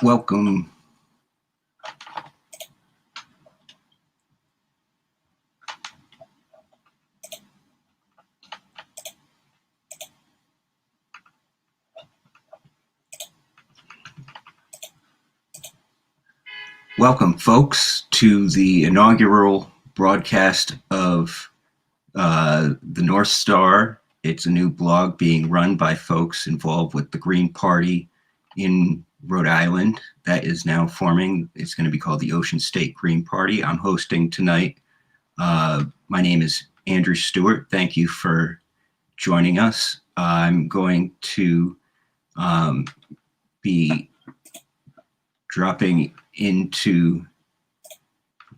Welcome. Welcome, folks, to the inaugural broadcast of the North Star. It's a new blog being run by folks involved with the Green Party in Rhode Island that is now forming. It's going to be called the Ocean State Green Party. I'm hosting tonight. My name is Andrew Stewart. Thank you for joining us. I'm going to be dropping into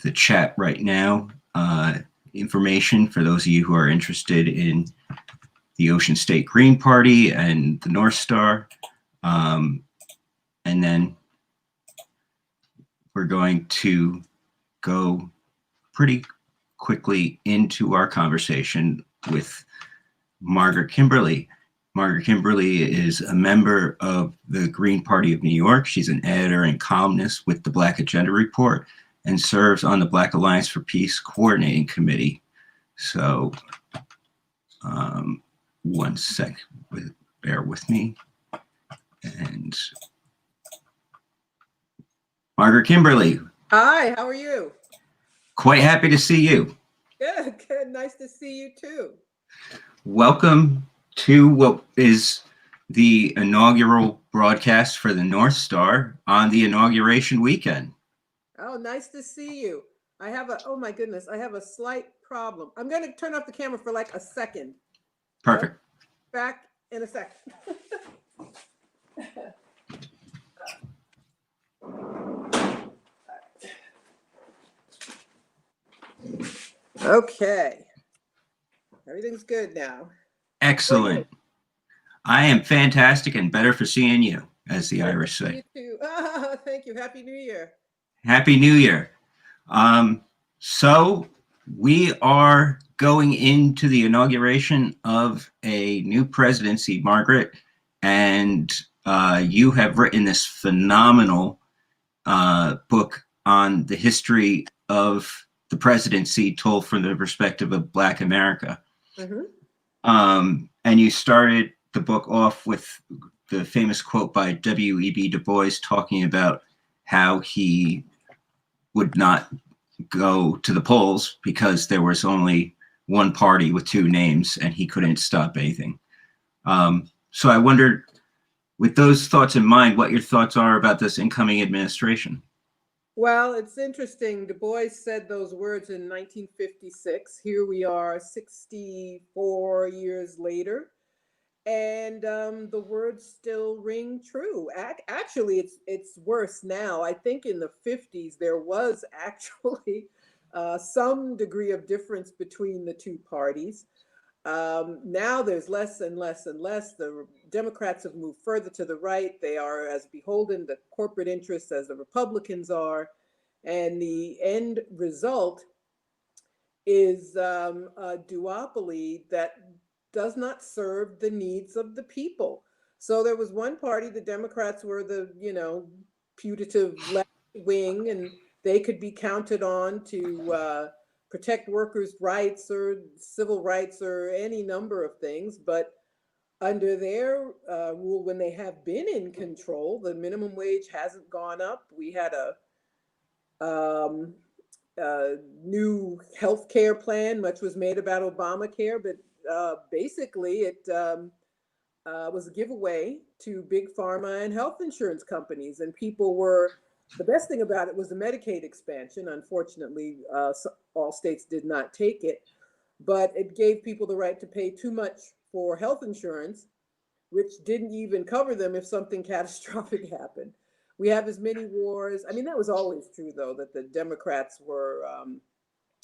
the chat right now information for those of you who are interested in the Ocean State Green Party and the North Star. And then we're going to go pretty quickly into our conversation with Margaret Kimberley. Margaret Kimberley is a member of the Green Party of New York. She's an editor and columnist with the Black Agenda Report and serves on the Black Alliance for Peace Coordinating Committee. So, one sec, bear with me. And Margaret Kimberley. Hi, how are you? Quite happy to see you. Good, good. Nice to see you too. Welcome to what is the inaugural broadcast for the North Star on the inauguration weekend. Oh, nice to see you. Oh my goodness, I have a slight problem. I'm going to turn off the camera for like a second. Perfect. Back in a second. Okay. Everything's good now. Excellent. I am fantastic and better for seeing you, as the Irish say. You too. Thank you. Happy New Year. Happy New Year. So we are going into the inauguration of a new presidency, Margaret, and you have written this phenomenal book on the history of the presidency told from the perspective of Black America. Mm-hmm. And you started the book off with the famous quote by W.E.B. Du Bois talking about how he would not go to the polls because there was only one party with two names and he couldn't stop anything. So I wondered, with those thoughts in mind, what your thoughts are about this incoming administration. Well, it's interesting. Du Bois said those words in 1956. Here we are 64 years later. And the words still ring true. Actually, it's worse now. I think in the 50s, there was actually some degree of difference between the two parties. Now there's less and less and less. The Democrats have moved further to the right. They are as beholden to corporate interests as the Republicans are. And the end result is a duopoly that does not serve the needs of the people. So there was one party, the Democrats were the, putative left wing, and they could be counted on to protect workers' rights or civil rights or any number of things. But under their rule, when they have been in control, the minimum wage hasn't gone up. We had a new health care plan. Much was made about Obamacare, but basically it was a giveaway to big pharma and health insurance companies. And the best thing about it was the Medicaid expansion. Unfortunately, all states did not take it, but it gave people the right to pay too much for health insurance, which didn't even cover them if something catastrophic happened. We have as many wars. I mean, that was always true, though, that the Democrats were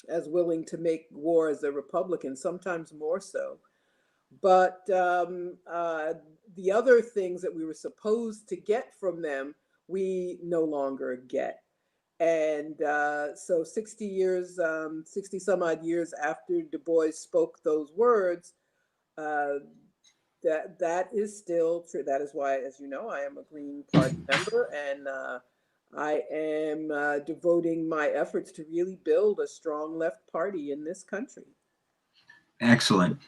as willing to make war as the Republicans, sometimes more so. But the other things that we were supposed to get from them, we no longer get. And so 60 some odd years after Du Bois spoke those words, that is still true. That is why, as you know, I am a Green Party member, and I am devoting my efforts to really build a strong left party in this country. Excellent.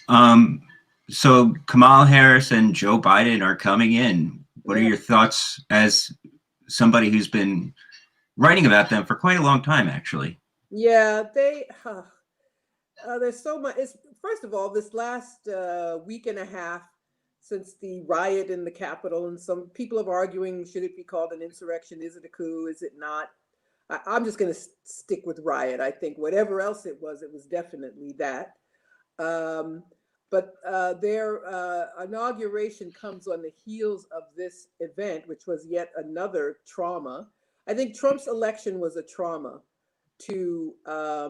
Um, so Kamala Harris and Joe Biden are coming in. What are Yeah, your thoughts as somebody who's been writing about them for quite a long time, actually? yeah, there's so much. First of all, this last week and a half since the riot in the Capitol, and some people are arguing, should it be called an insurrection? Is it a coup? Is it not? I'm just going to stick with riot. I think whatever else it was definitely that. Um, but their inauguration comes on the heels of this event, which was yet another trauma. I think Trump's election was a trauma to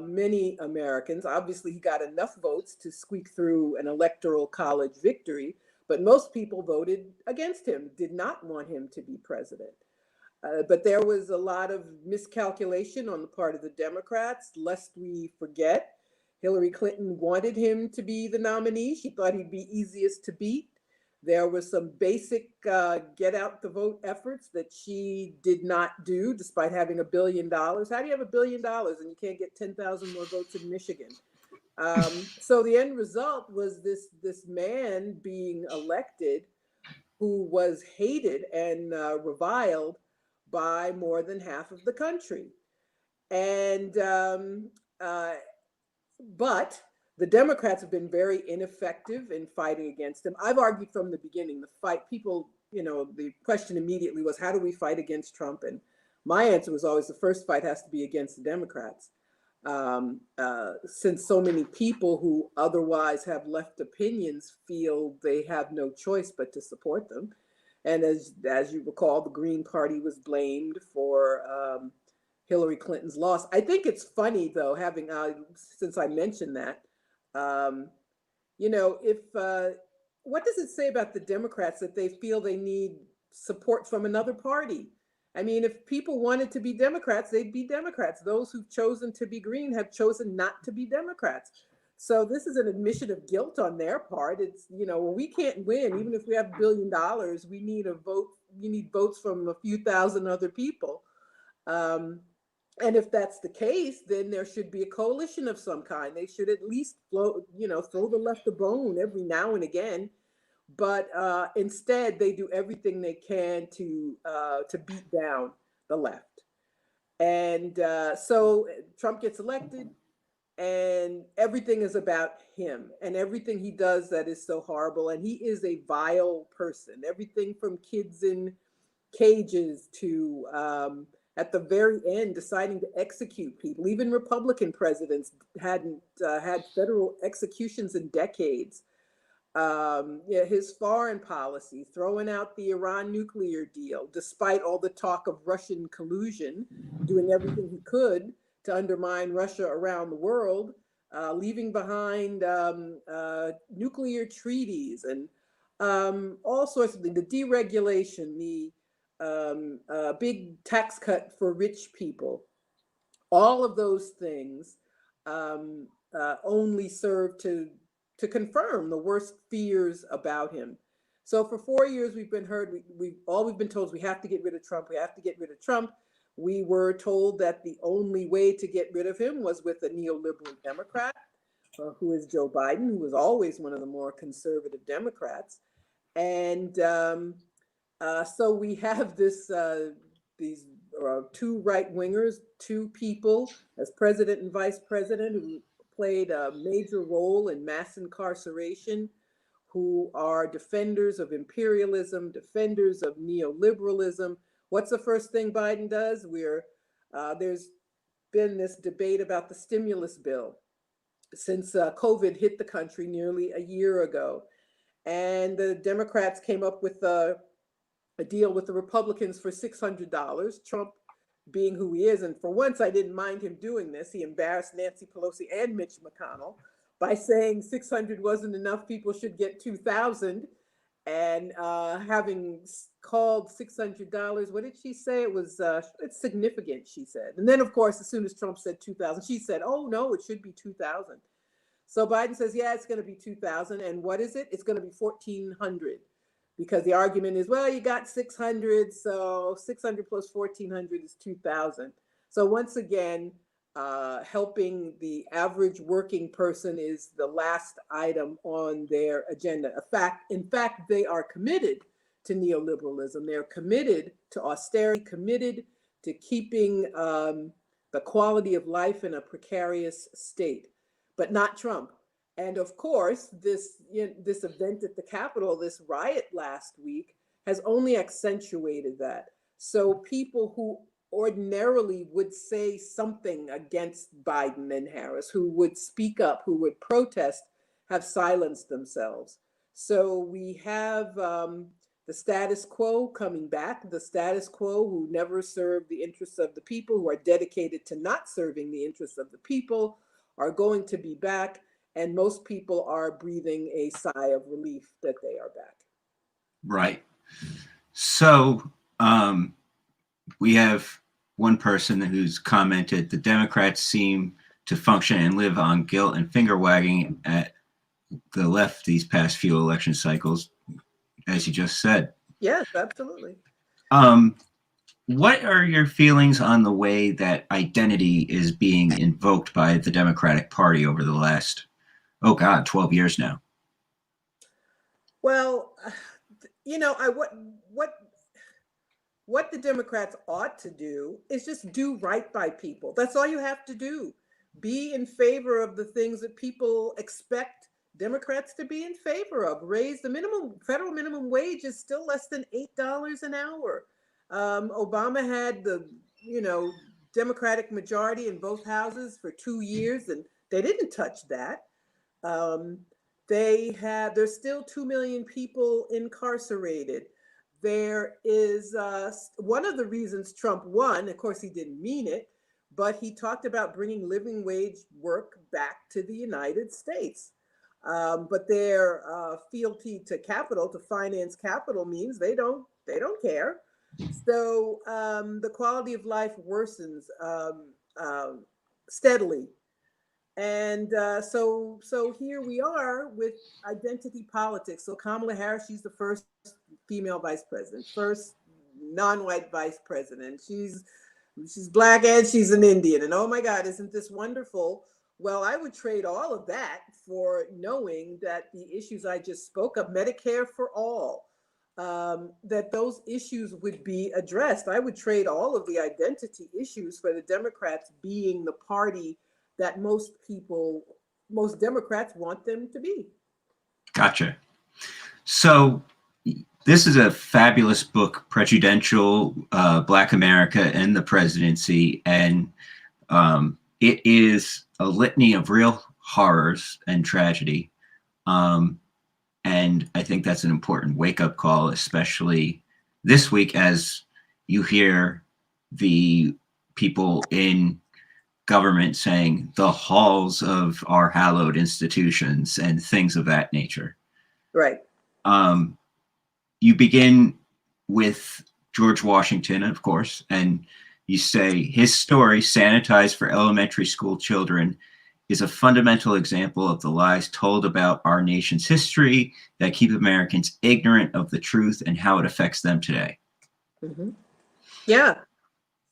many Americans. Obviously, he got enough votes to squeak through an electoral college victory, but most people voted against him, did not want him to be president. But there was a lot of miscalculation on the part of the Democrats, lest we forget. Hillary Clinton wanted him to be the nominee. She thought he'd be easiest to beat. There was some basic get out the vote efforts that she did not do, despite having $1 billion. How do you have $1 billion and you can't get 10,000 more votes in Michigan? So the end result was this man being elected who was hated and reviled by more than half of the country. And but the Democrats have been very ineffective in fighting against him. I've argued from the beginning, the fight, people, the question immediately was, how do we fight against Trump? And my answer was always the first fight has to be against the Democrats. Since so many people who otherwise have left opinions feel they have no choice but to support them. And as you recall, the Green Party was blamed for Hillary Clinton's loss. I think it's funny, though, having since I mentioned that, if what does it say about the Democrats that they feel they need support from another party? I mean, if people wanted to be Democrats, they'd be Democrats. Those who've chosen to be Green have chosen not to be Democrats. So this is an admission of guilt on their part. It's, well, we can't win. Even if we have $1 billion, we need a vote. We need votes from a few thousand other people. And if that's the case, then there should be a coalition of some kind. They should at least throw the left a bone every now and again. But instead, they do everything they can to beat down the left. And so Trump gets elected, and everything is about him and everything he does that is so horrible. And he is a vile person. Everything from kids in cages to at the very end deciding to execute people. Even Republican presidents hadn't had federal executions in decades. His foreign policy, throwing out the Iran nuclear deal, despite all the talk of Russian collusion, doing everything he could to undermine Russia around the world, leaving behind nuclear treaties and all sorts of things, the deregulation, the big tax cut for rich people. All of those things only serve to confirm the worst fears about him. So for 4 years, we've been told is we have to get rid of Trump. We have to get rid of Trump. We were told that the only way to get rid of him was with a neoliberal Democrat, who is Joe Biden, who was always one of the more conservative Democrats. And so we have these two right wingers, two people as president and vice president who played a major role in mass incarceration, who are defenders of imperialism, defenders of neoliberalism. What's the first thing Biden does? There's been this debate about the stimulus bill since COVID hit the country nearly a year ago. And the Democrats came up with a deal with the Republicans for $600. Trump, being who he is, and for once I didn't mind him doing this, he embarrassed Nancy Pelosi and Mitch McConnell by saying 600 wasn't enough, people should get 2,000. And having called $600, what did she say? It was, it's significant, she said. And then, of course, as soon as Trump said 2,000, she said, oh, no, it should be 2,000. So Biden says, yeah, it's going to be 2,000. And what is it? It's going to be 1,400, because the argument is, well, you got 600, so 600 plus 1,400 is 2,000. So once again, helping the average working person is the last item on their agenda. In fact, they are committed to neoliberalism. They're committed to austerity, committed to keeping the quality of life in a precarious state, but not Trump. And of course, this event at the Capitol, this riot last week, has only accentuated that. So people who ordinarily would say something against Biden and Harris, who would speak up, who would protest, have silenced themselves. So we have the status quo coming back, the status quo who never served the interests of the people, who are dedicated to not serving the interests of the people, are going to be back. And most people are breathing a sigh of relief that they are back. Right. So we have one person who's commented, the Democrats seem to function and live on guilt and finger wagging at the left these past few election cycles, as you just said. Yes, absolutely. What are your feelings on the way that identity is being invoked by the Democratic Party over the last, 12 years now? Well, what the Democrats ought to do is just do right by people. That's all you have to do. Be in favor of the things that people expect Democrats to be in favor of. Raise the federal minimum wage is still less than $8 an hour. Obama had the, Democratic majority in both houses for 2 years, and they didn't touch that. There's still 2 million people incarcerated. There is one of the reasons Trump won, of course, he didn't mean it, but he talked about bringing living wage work back to the United States. But their fealty to capital, to finance capital, means they don't care. So the quality of life worsens steadily. And so here we are with identity politics. So Kamala Harris, she's the first female vice president, first non-white vice president. She's Black and she's an Indian. And oh my God, isn't this wonderful? Well, I would trade all of that for knowing that the issues I just spoke of, Medicare for all, that those issues would be addressed. I would trade all of the identity issues for the Democrats being the party that most Democrats want them to be. Gotcha. So this is a fabulous book, Prejudential, Black America and the Presidency. And it is a litany of real horrors and tragedy. And I think that's an important wake-up call, especially this week, as you hear the people in government saying the halls of our hallowed institutions and things of that nature. Right. You begin with George Washington, of course, and you say his story, sanitized for elementary school children, is a fundamental example of the lies told about our nation's history that keep Americans ignorant of the truth and how it affects them today. Mm-hmm. Yeah.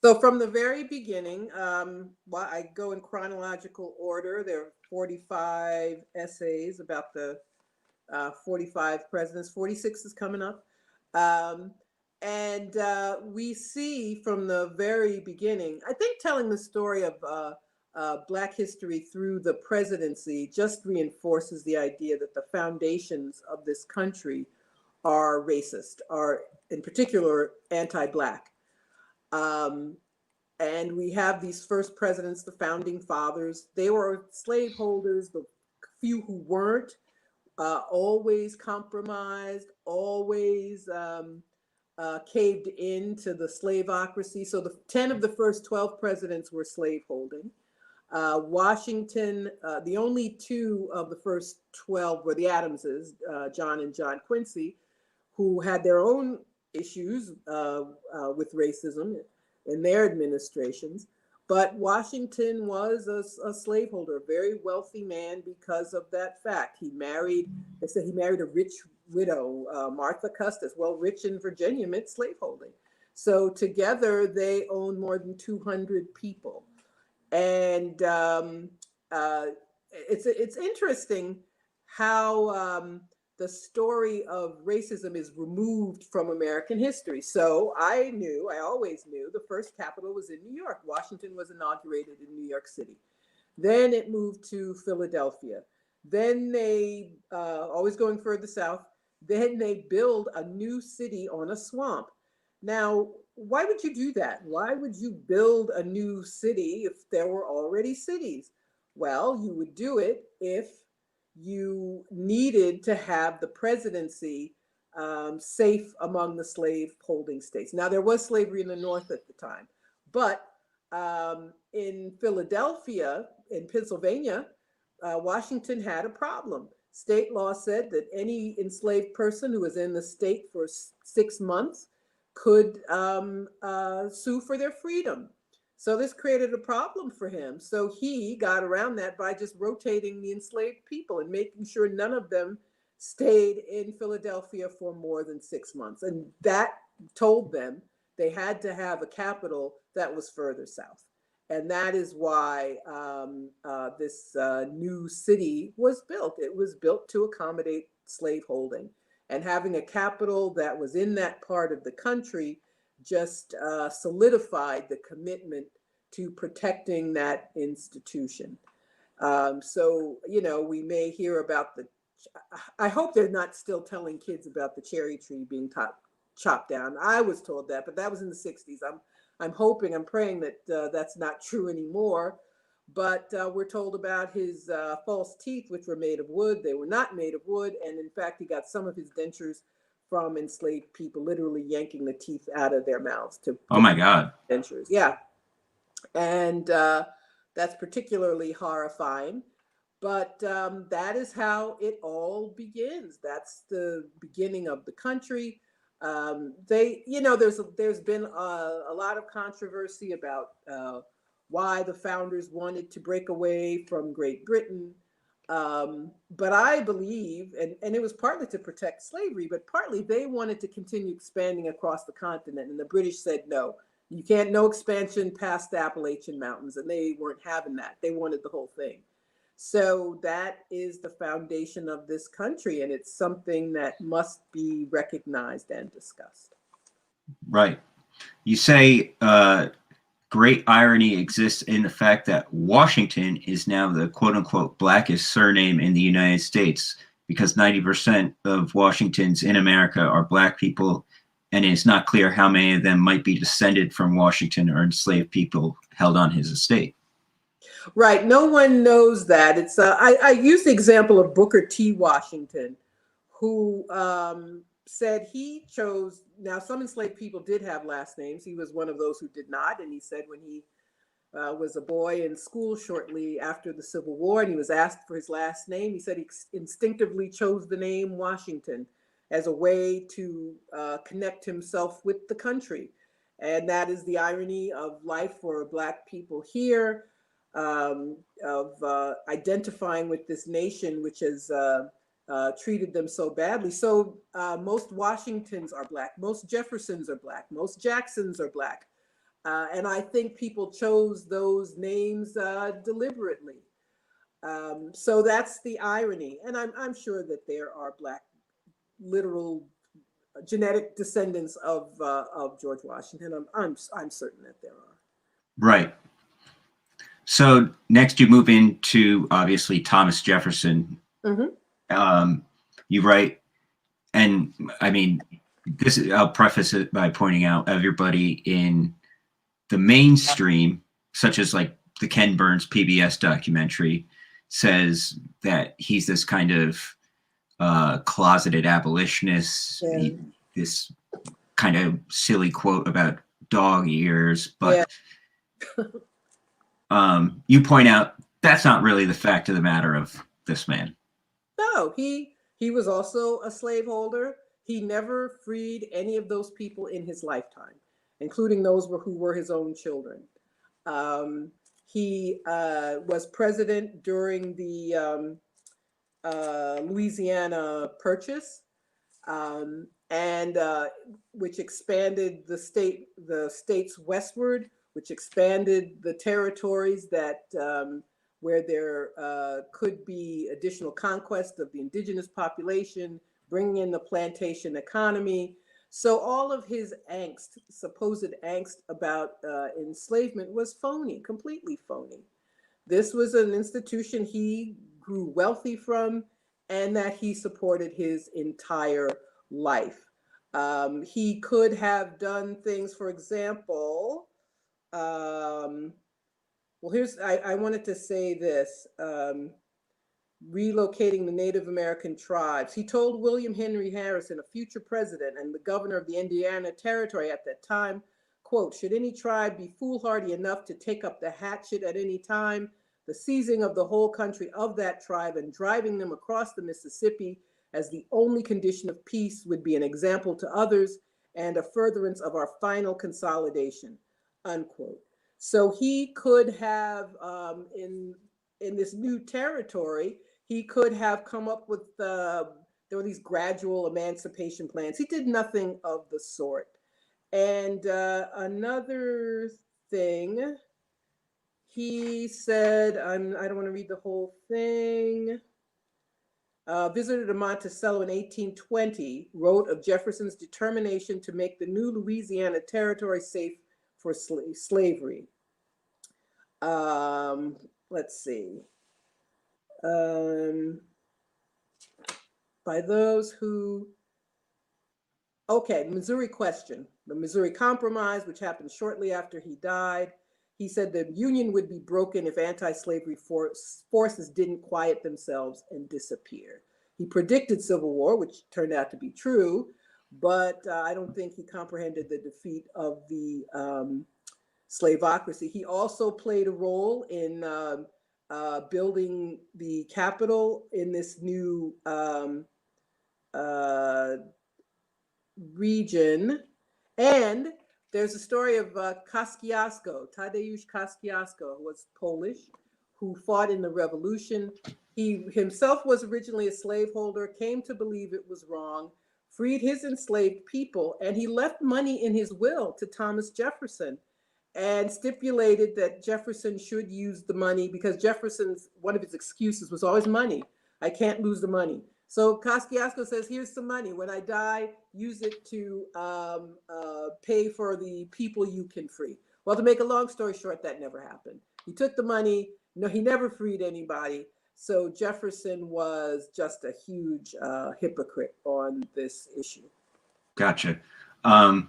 So from the very beginning, I go in chronological order. There are 45 essays about the 45 presidents. 46 is coming up. And we see from the very beginning, I think telling the story of Black history through the presidency just reinforces the idea that the foundations of this country are racist, are in particular anti-Black. And we have these first presidents, the founding fathers. They were slaveholders. The few who weren't always compromised, always caved into the slaveocracy. So 10 of the first 12 presidents were slaveholding. Washington, the only 2 of the first 12 were the Adamses, John and John Quincy, who had their own issues with racism in their administrations. But Washington was a slaveholder, a very wealthy man because of that fact. They said he married a rich widow, Martha Custis. Well, rich in Virginia meant slaveholding. So together they owned more than 200 people. And it's interesting how the story of racism is removed from American history. So I always knew the first capital was in New York. Washington was inaugurated in New York City. Then it moved to Philadelphia. Then they, always going further south, then they build a new city on a swamp. Now, why would you do that? Why would you build a new city if there were already cities? Well, you would do it if you needed to have the presidency safe among the slave holding states. Now, there was slavery in the North at the time, but in Philadelphia, in Pennsylvania, Washington had a problem. State law said that any enslaved person who was in the state for 6 months could sue for their freedom. So this created a problem for him. So he got around that by just rotating the enslaved people and making sure none of them stayed in Philadelphia for more than 6 months. And that told them they had to have a capital that was further south. And that is why this new city was built. It was built to accommodate slaveholding. And having a capital that was in that part of the country just solidified the commitment to protecting that institution. So, we may hear about I hope they're not still telling kids about the cherry tree being chopped down. I was told that, but that was in the 60s. I'm hoping, I'm praying that that's not true anymore. But we're told about his false teeth, which were made of wood. They were not made of wood. And in fact, he got some of his dentures from enslaved people, literally yanking the teeth out of their mouths Oh my God. Dentures. Yeah. And that's particularly horrifying. But that is how it all begins. That's the beginning of the country. There's been a lot of controversy about why the founders wanted to break away from Great Britain. But I believe, and it was partly to protect slavery, but partly they wanted to continue expanding across the continent. And the British said, no, you can't, no expansion past the Appalachian Mountains. And they weren't having that. They wanted the whole thing. So that is the foundation of this country. And it's something that must be recognized and discussed. Right. You say great irony exists in the fact that Washington is now the quote unquote blackest surname in the United States, because 90% of Washingtons in America are Black people. And it's not clear how many of them might be descended from Washington or enslaved people held on his estate. Right. No one knows that. It's I use the example of Booker T. Washington, who said he chose, now some enslaved people did have last names. He was one of those who did not. And he said when he was a boy in school shortly after the Civil War and he was asked for his last name, he said he instinctively chose the name Washington as a way to connect himself with the country. And that is the irony of life for Black people here. Of identifying with this nation, which has treated them so badly. So most Washingtons are Black, most Jeffersons are Black, most Jacksons are Black. And I think people chose those names deliberately. So that's the irony. And I'm sure that there are Black literal genetic descendants of George Washington. I'm certain that there are. Right. So next you move into, obviously, Thomas Jefferson. Mm-hmm. You write, and I mean, I'll preface it by pointing out everybody in the mainstream, such as like the Ken Burns PBS documentary, says that he's this kind of closeted abolitionist, this kind of silly quote about dog ears, but you point out that's not really the fact of the matter of this man. No, he was also a slaveholder. He never freed any of those people in his lifetime, including those who were his own children. He was president during the Louisiana Purchase, and which expanded the states westward, which expanded the territories that where there could be additional conquest of the indigenous population, bringing in the plantation economy. So all of his angst, supposed angst about enslavement, was phony, completely phony. This was an institution he grew wealthy from and that he supported his entire life. He could have done things, for example, well, I wanted to say this, relocating the Native American tribes. He told William Henry Harrison, a future president and the governor of the Indiana Territory at that time, quote, "Should any tribe be foolhardy enough to take up the hatchet at any time, the seizing of the whole country of that tribe and driving them across the Mississippi as the only condition of peace would be an example to others and a furtherance of our final consolidation," unquote. So he could have, in this new territory, he could have come up with, there were these gradual emancipation plans. He did nothing of the sort. And another thing, he said, I don't want to read the whole thing. Visitor to Monticello in 1820 wrote of Jefferson's determination to make the new Louisiana Territory safe for slavery. Let's see. By those who, okay, Missouri question, the Missouri Compromise, which happened shortly after he died. He said the Union would be broken if anti-slavery forces didn't quiet themselves and disappear. He predicted civil war, which turned out to be true, but I don't think he comprehended the defeat of the slaveocracy. He also played a role in building the Capitol in this new region. And there's a story of Kosciuszko, Tadeusz Kosciuszko, who was Polish, who fought in the revolution. He himself was originally a slaveholder, came to believe it was wrong, freed his enslaved people, and he left money in his will to Thomas Jefferson and stipulated that Jefferson should use the money because Jefferson's, one of his excuses was always money. I can't lose the money. So Kosciuszko says, here's some money. When I die, use it to pay for the people you can free. Well, to make a long story short, that never happened. He took the money. No, he never freed anybody. So Jefferson was just a huge hypocrite on this issue. Gotcha. I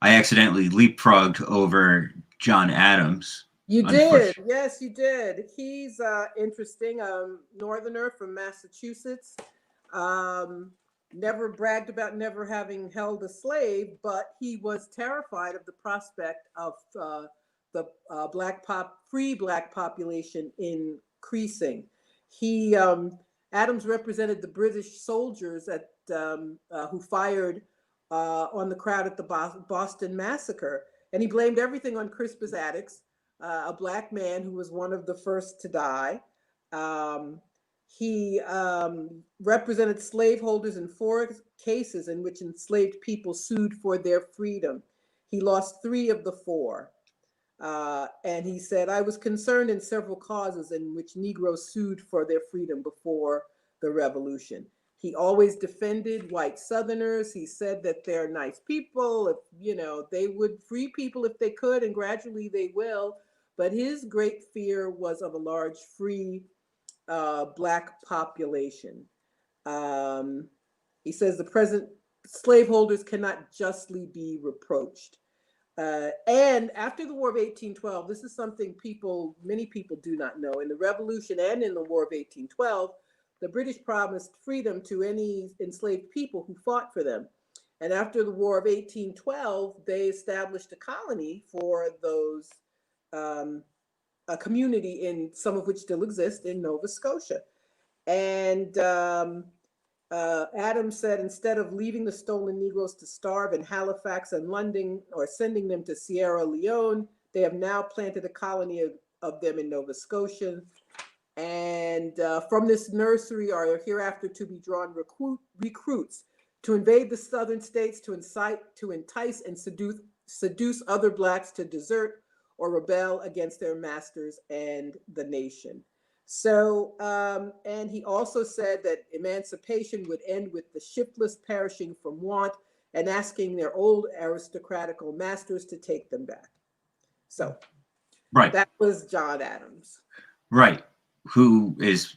accidentally leapfrogged over John Adams. You did. Yes, you did. He's interesting. Northerner from Massachusetts. Never bragged about never having held a slave, but he was terrified of the prospect of the free Black population increasing. He Adams represented the British soldiers at who fired on the crowd at the Boston Massacre, and he blamed everything on Crispus Attucks, a Black man who was one of the first to die. He represented slaveholders in 4 cases in which enslaved people sued for their freedom. He lost 3 of the 4. And he said, I was concerned in several causes in which Negroes sued for their freedom before the revolution. He always defended white Southerners. He said that they're nice people, if, you know, they would free people if they could, and gradually they will. But his great fear was of a large free Black population. He says the present slaveholders cannot justly be reproached. And after the War of 1812, this is something many people do not know. In the Revolution and in the War of 1812, the British promised freedom to any enslaved people who fought for them. And after the War of 1812, they established a colony for those, a community in some of which still exist in Nova Scotia. And Adams said, instead of leaving the stolen Negroes to starve in Halifax and London or sending them to Sierra Leone They have now planted a colony of them in Nova Scotia. And from this nursery are hereafter to be drawn recruits to invade the southern states, to entice and seduce other blacks to desert or rebel against their masters and the nation. So, and he also said that emancipation would end with the shiftless perishing from want and asking their old aristocratical masters to take them back. So, right, that was John Adams. right, who is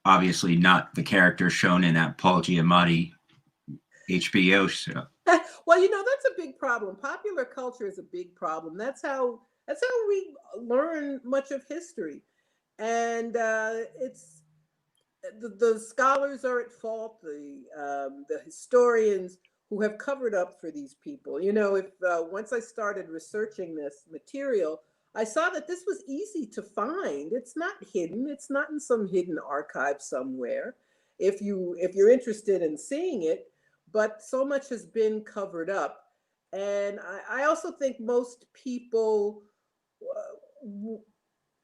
obviously not the character shown in that Paul Giamatti HBO show. Well, that's a big problem. Popular culture is a big problem. That's how we learn much of history, and it's the scholars are at fault. The historians who have covered up for these people. If once I started researching this material, I saw that this was easy to find. It's not hidden. It's not in some hidden archive somewhere. If you're interested in seeing it. But so much has been covered up. And I also think most people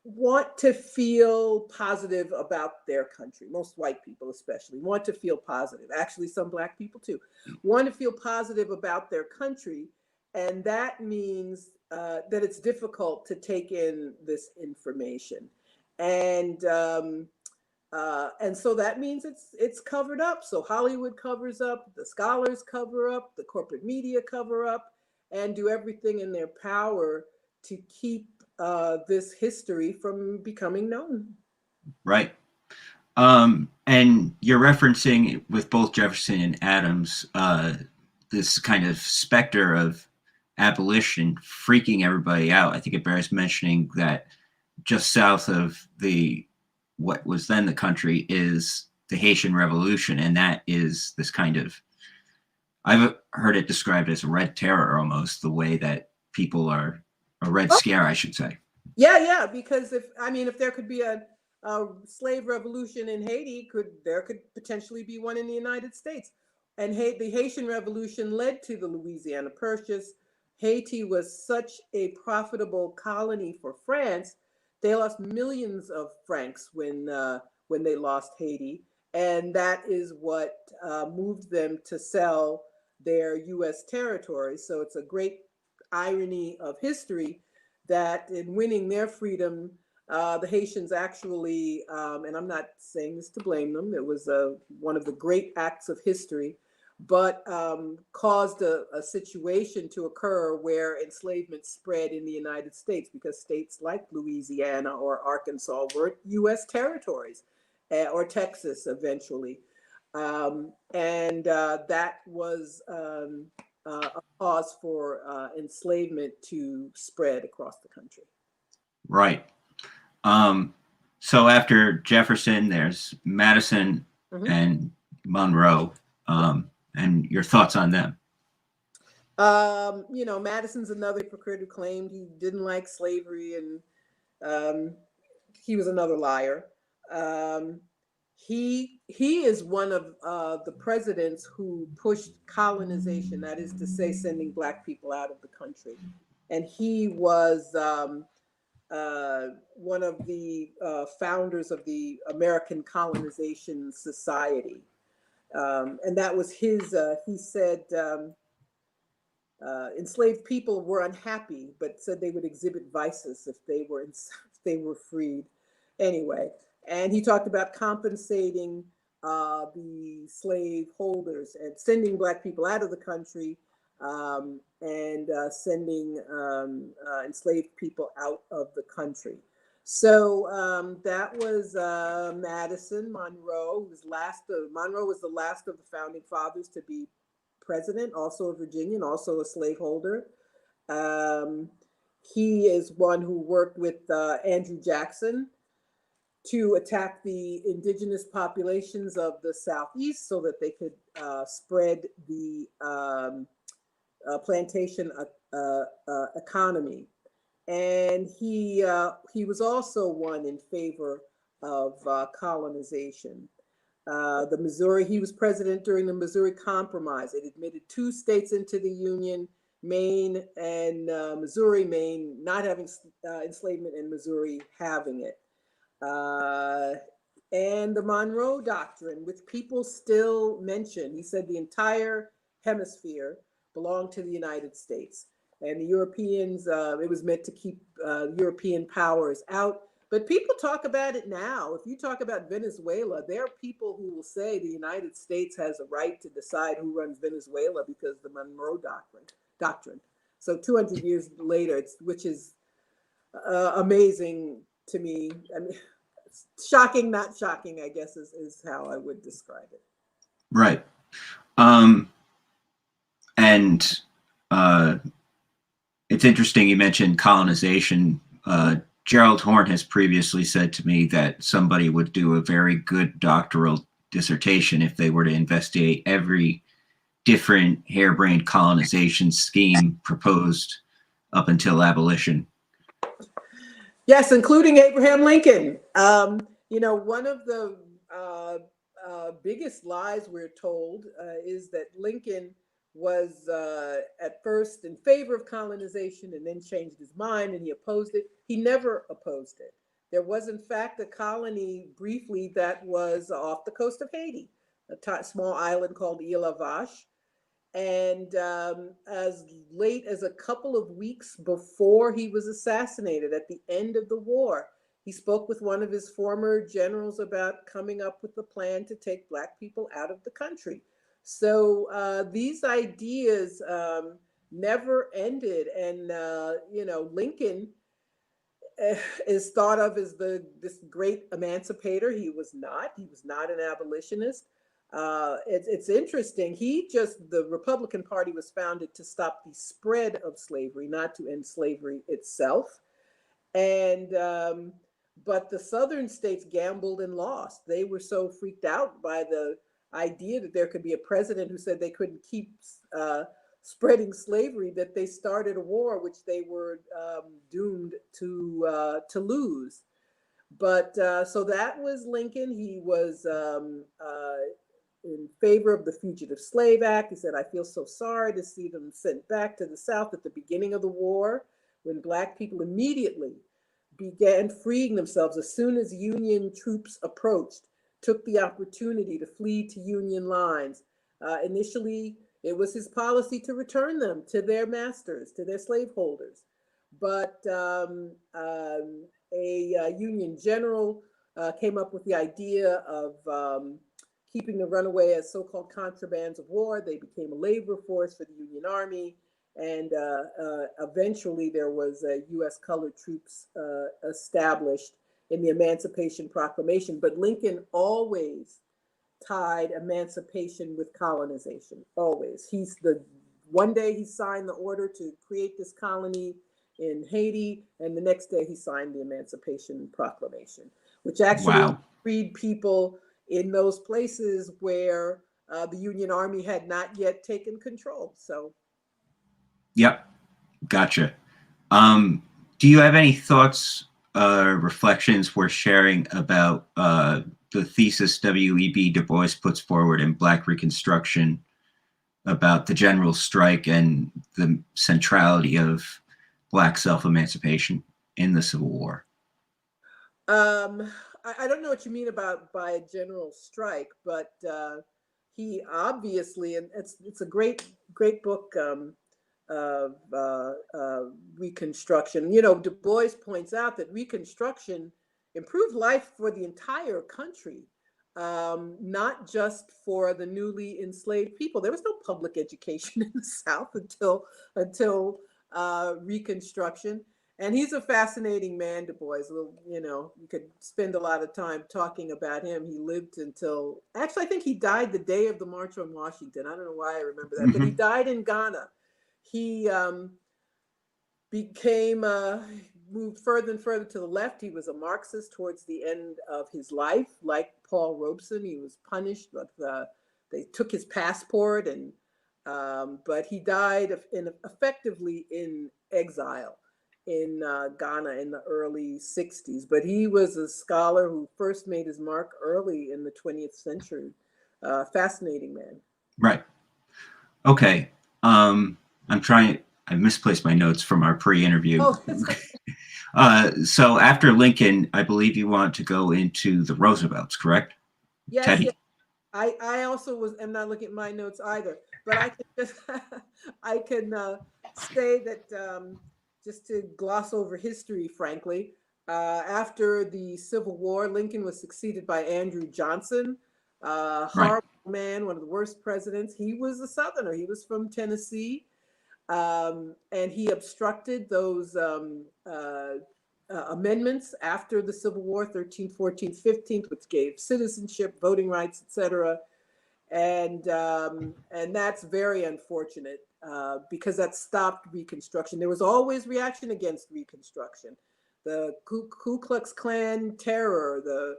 want to feel positive about their country. Most white people especially want to feel positive. Actually, some Black people too want to feel positive about their country. And that means that it's difficult to take in this information. And so that means it's covered up. So Hollywood covers up, the scholars cover up, the corporate media cover up, and do everything in their power to keep this history from becoming known. Right. And you're referencing with both Jefferson and Adams this kind of specter of abolition freaking everybody out. I think it bears mentioning that just south of what was then the country is the Haitian Revolution, and that is this kind of, I've heard it described as a red terror almost, the way that people are, a red scare, I should say. Yeah, because if there could be a slave revolution in Haiti, there could potentially be one in the United States. And the Haitian Revolution led to the Louisiana Purchase. Haiti was such a profitable colony for France. They lost millions of francs when they lost Haiti, and that is what moved them to sell their U.S. territory. So it's a great irony of history that in winning their freedom, the Haitians actually, and I'm not saying this to blame them, it was one of the great acts of history, but caused a situation to occur where enslavement spread in the United States, because states like Louisiana or Arkansas were U.S. territories, or Texas eventually. And that was a cause for enslavement to spread across the country. Right. So after Jefferson, there's Madison and Monroe. And your thoughts on them? Madison's another hypocrite who claimed he didn't like slavery, and he was another liar. He is one of the presidents who pushed colonization, that is to say, sending Black people out of the country. And he was one of the founders of the American Colonization Society. And that was his, he said, enslaved people were unhappy, but said they would exhibit vices if they were freed. Anyway, and he talked about compensating the slave holders and sending Black people out of the country, and sending enslaved people out of the country. So that was Madison. Monroe was Monroe was the last of the founding fathers to be president, also a Virginian, also a slaveholder. He is one who worked with Andrew Jackson to attack the indigenous populations of the Southeast so that they could spread the plantation economy. And he was also one in favor of colonization. He was president during the Missouri Compromise. It admitted 2 states into the Union Maine and Missouri, Maine not having enslavement, and Missouri having it. And the Monroe Doctrine, which people still mention. He said the entire hemisphere belonged to the United States. And the Europeans, it was meant to keep European powers out. But people talk about it now. If you talk about Venezuela, there are people who will say the United States has a right to decide who runs Venezuela because of the Monroe Doctrine. So 200 years later, which is amazing to me. I mean, shocking, not shocking, I guess is how I would describe it. Right. And it's interesting you mentioned colonization. Gerald Horne has previously said to me that somebody would do a very good doctoral dissertation if they were to investigate every different harebrained colonization scheme proposed up until abolition. Yes, including Abraham Lincoln. One of the biggest lies we're told is that Lincoln was at first in favor of colonization and then changed his mind and he opposed it. He never opposed it. There was, in fact, a colony briefly that was off the coast of Haiti, a small island called Ile La Vache. And as late as a couple of weeks before he was assassinated at the end of the war, he spoke with one of his former generals about coming up with a plan to take Black people out of the country. So these ideas never ended. And, Lincoln is thought of as this great emancipator. He was not. He was not an abolitionist. It's interesting. The Republican Party was founded to stop the spread of slavery, not to end slavery itself. And but the Southern states gambled and lost. They were so freaked out by the idea that there could be a president who said they couldn't keep spreading slavery that they started a war, which they were doomed to lose. But so that was Lincoln. He was in favor of the Fugitive Slave Act. He said, I feel so sorry to see them sent back to the South at the beginning of the war, when Black people immediately began freeing themselves as soon as Union troops approached, took the opportunity to flee to Union lines. Initially, it was his policy to return them to their masters, to their slaveholders. But a Union general came up with the idea of keeping the runaway as so-called contrabands of war. They became a labor force for the Union Army. And eventually there was U.S. colored troops established in the Emancipation Proclamation. But Lincoln always tied emancipation with colonization, always. One day he signed the order to create this colony in Haiti, and the next day he signed the Emancipation Proclamation, which actually freed people in those places where the Union Army had not yet taken control. So. Yep, gotcha. Do you have any thoughts, reflections worth sharing about the thesis W.E.B. Du Bois puts forward in Black Reconstruction about the general strike and the centrality of Black self-emancipation in the Civil War? I don't know what you mean by a general strike, but he obviously, and it's a great book of Reconstruction. Du Bois points out that Reconstruction improved life for the entire country, not just for the newly enslaved people. There was no public education in the South until Reconstruction. And he's a fascinating man, Du Bois. You could spend a lot of time talking about him. He lived until, actually, I think he died the day of the March on Washington. I don't know why I remember that, but he died in Ghana. He moved further and further to the left. He was a Marxist towards the end of his life. Like Paul Robeson, he was punished, but they took his passport, but he died effectively in exile in Ghana in the early 60s. But he was a scholar who first made his mark early in the 20th century. Fascinating man. Right. Okay. I'm trying I misplaced my notes from our pre-interview. Oh, that's okay. So after Lincoln, I believe you want to go into the Roosevelts, correct? Yes, yes. Teddy? I also am not looking at my notes either, but I can just I can say that just to gloss over history, frankly, after the Civil War, Lincoln was succeeded by Andrew Johnson, Right. horrible man, one of the worst presidents. He was a Southerner. He was from Tennessee, and he obstructed those amendments after the Civil War, 13th, 14th, 15th, which gave citizenship, voting rights, etc. And that's very unfortunate because that stopped Reconstruction. There was always reaction against Reconstruction. The Ku Klux Klan terror, the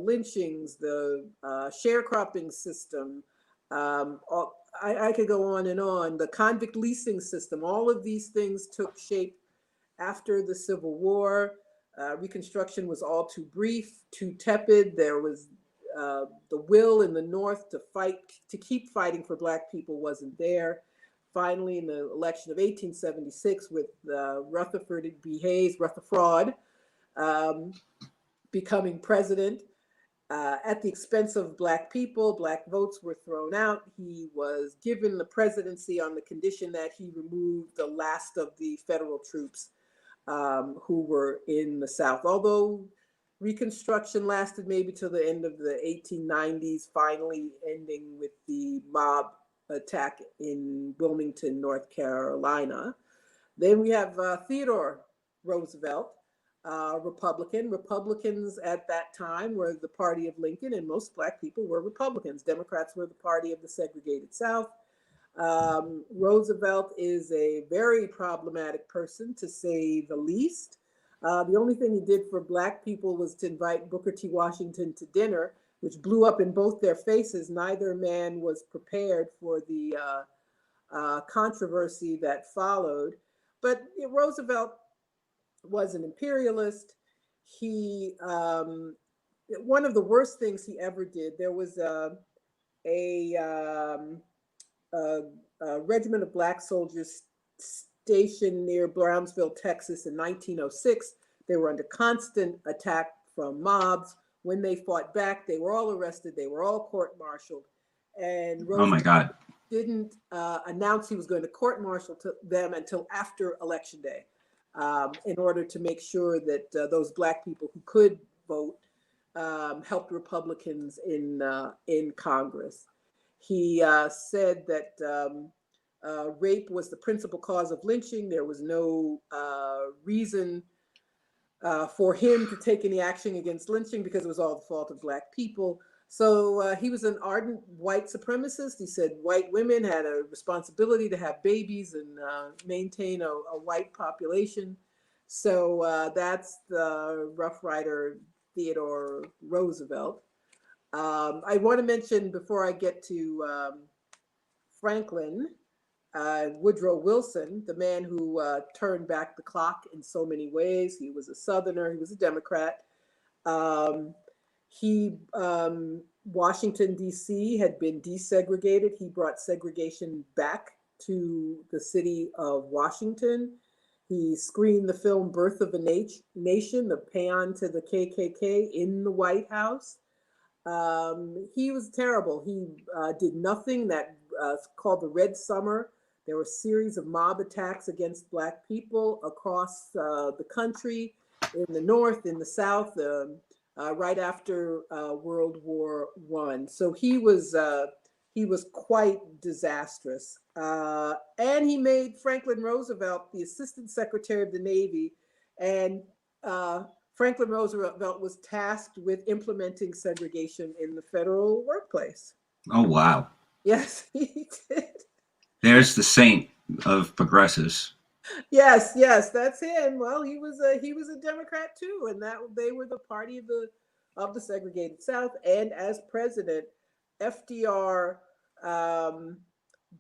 lynchings, the sharecropping system. I could go on and on. The convict leasing system. All of these things took shape after the Civil War. Reconstruction was all too brief, too tepid. There was the will in the North to fight, to keep fighting for Black people wasn't there. Finally, in the election of 1876, with Rutherford B. Hayes, Rutherford, becoming president, at the expense of Black people, Black votes were thrown out. He was given the presidency on the condition that he removed the last of the federal troops who were in the South. Although Reconstruction lasted maybe till the end of the 1890s, finally ending with the mob attack in Wilmington, North Carolina. Then we have Theodore Roosevelt, Republican. Republicans at that time were the party of Lincoln, and most Black people were Republicans. Democrats were the party of the segregated South. Roosevelt is a very problematic person, to say the least. The only thing he did for Black people was to invite Booker T. Washington to dinner, which blew up in both their faces. Neither man was prepared for the controversy that followed. But Roosevelt was an imperialist. He, one of the worst things he ever did, there was a, um, a regiment of Black soldiers stationed near Brownsville, Texas in 1906. They were under constant attack from mobs. When they fought back, they were all arrested. They were all court-martialed. And Oh my Roosevelt God. didn't announce he was going to court-martial them until after Election Day, in order to make sure that those Black people who could vote helped Republicans in Congress. He said that rape was the principal cause of lynching. There was no reason for him to take any action against lynching because it was all the fault of Black people. So he was an ardent white supremacist. He said white women had a responsibility to have babies and maintain a white population. So that's the Rough Rider Theodore Roosevelt. I want to mention before I get to Franklin, Woodrow Wilson, the man who turned back the clock in so many ways. He was a Southerner, he was a Democrat. Um, Washington, D.C. had been desegregated. He brought segregation back to the city of Washington. He screened the film Birth of a Nation, the paean to the KKK, in the White House. He was terrible. He did nothing that called the Red Summer. There were a series of mob attacks against Black people across the country, in the North, in the South, right after World War I. So he was quite disastrous. And he made Franklin Roosevelt the Assistant Secretary of the Navy, and Franklin Roosevelt was tasked with implementing segregation in the federal workplace. Oh wow. Yes, he did. There's the saint of progressives. Yes, yes, that's him. Well, he was a Democrat too, and that they were the party of the segregated South. And as president, FDR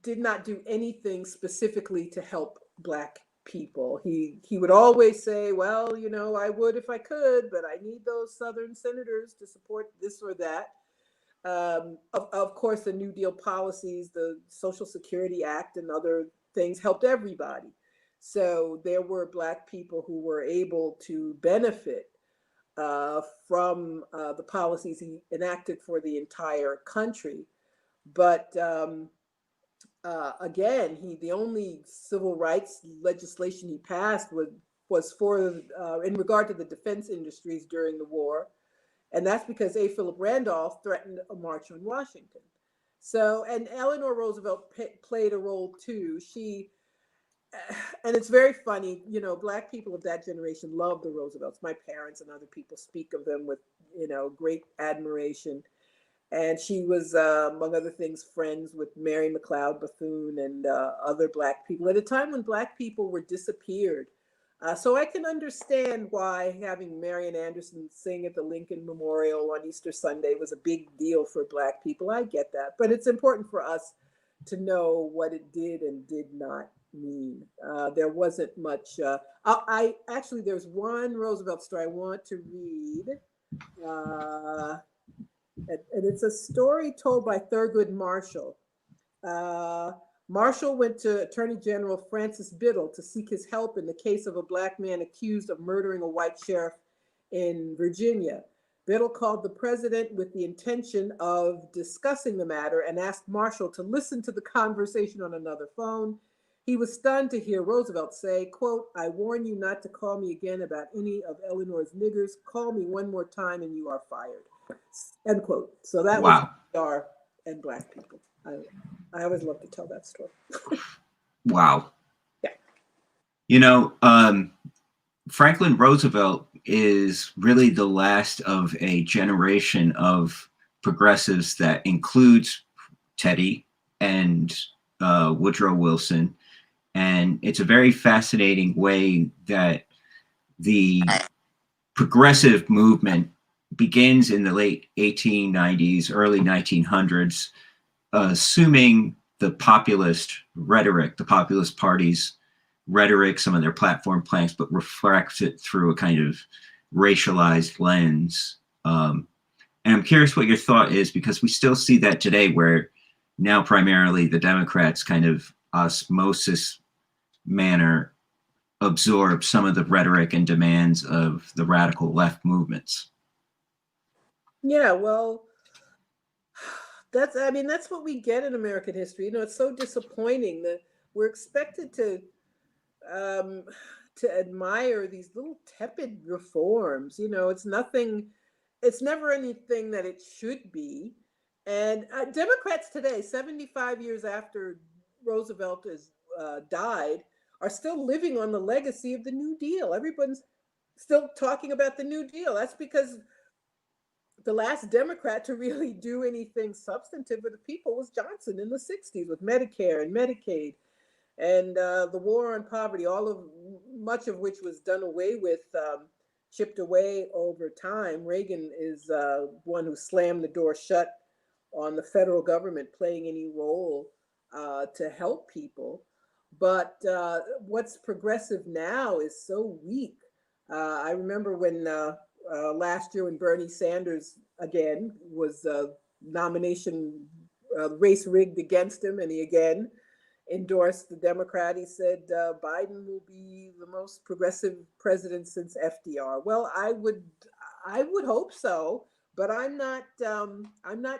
did not do anything specifically to help Black people. He would always say, well, I would if I could, but I need those Southern senators to support this or that. Of course, the New Deal policies, the Social Security Act, and other things helped everybody. So there were Black people who were able to benefit from the policies he enacted for the entire country. But again, the only civil rights legislation he passed was for in regard to the defense industries during the war, and that's because A. Philip Randolph threatened a march on Washington. So, and Eleanor Roosevelt played a role too. And it's very funny, you know, Black people of that generation love the Roosevelts. My parents and other people speak of them with, you know, great admiration. And she was, among other things, friends with Mary McLeod Bethune and other Black people at a time when Black people were disappeared. So I can understand why having Marian Anderson sing at the Lincoln Memorial on Easter Sunday was a big deal for Black people. I get that. But it's important for us to know what it did and did not mean. There wasn't much. I actually, there's one Roosevelt story I want to read. And it's a story told by Thurgood Marshall. Marshall went to Attorney General Francis Biddle to seek his help in the case of a Black man accused of murdering a white sheriff in Virginia. Biddle called the president with the intention of discussing the matter and asked Marshall to listen to the conversation on another phone. He was stunned to hear Roosevelt say, quote, "I warn you not to call me again about any of Eleanor's niggers. Call me one more time and you are fired." End quote. So that was Wow. FDR and Black people. I always love to tell that story. Wow. Yeah. You know, Franklin Roosevelt is really the last of a generation of progressives that includes Teddy and Woodrow Wilson. And it's a very fascinating way that the progressive movement begins in the late 1890s, early 1900s, assuming the populist rhetoric, the populist party's rhetoric, some of their platform planks, but reflects it through a kind of racialized lens. And I'm curious what your thought is, because we still see that today, where now primarily the Democrats kind of osmosis manner absorb some of the rhetoric and demands of the radical left movements. Yeah, well, that's what we get in American history. You know, it's so disappointing that we're expected to admire these little tepid reforms. You know, it's never anything that it should be. And Democrats today, 75 years after Roosevelt has died, are still living on the legacy of the New Deal. Everyone's still talking about the New Deal. That's because the last Democrat to really do anything substantive for the people was Johnson in the 60s with Medicare and Medicaid and the war on poverty, much of which was done away with, chipped away over time. Reagan is one who slammed the door shut on the federal government playing any role to help people. But what's progressive now is so weak. I remember when last year when Bernie Sanders again was nomination race rigged against him, and he again endorsed the Democrat. He said Biden will be the most progressive president since FDR. Well, I would hope so, but I'm not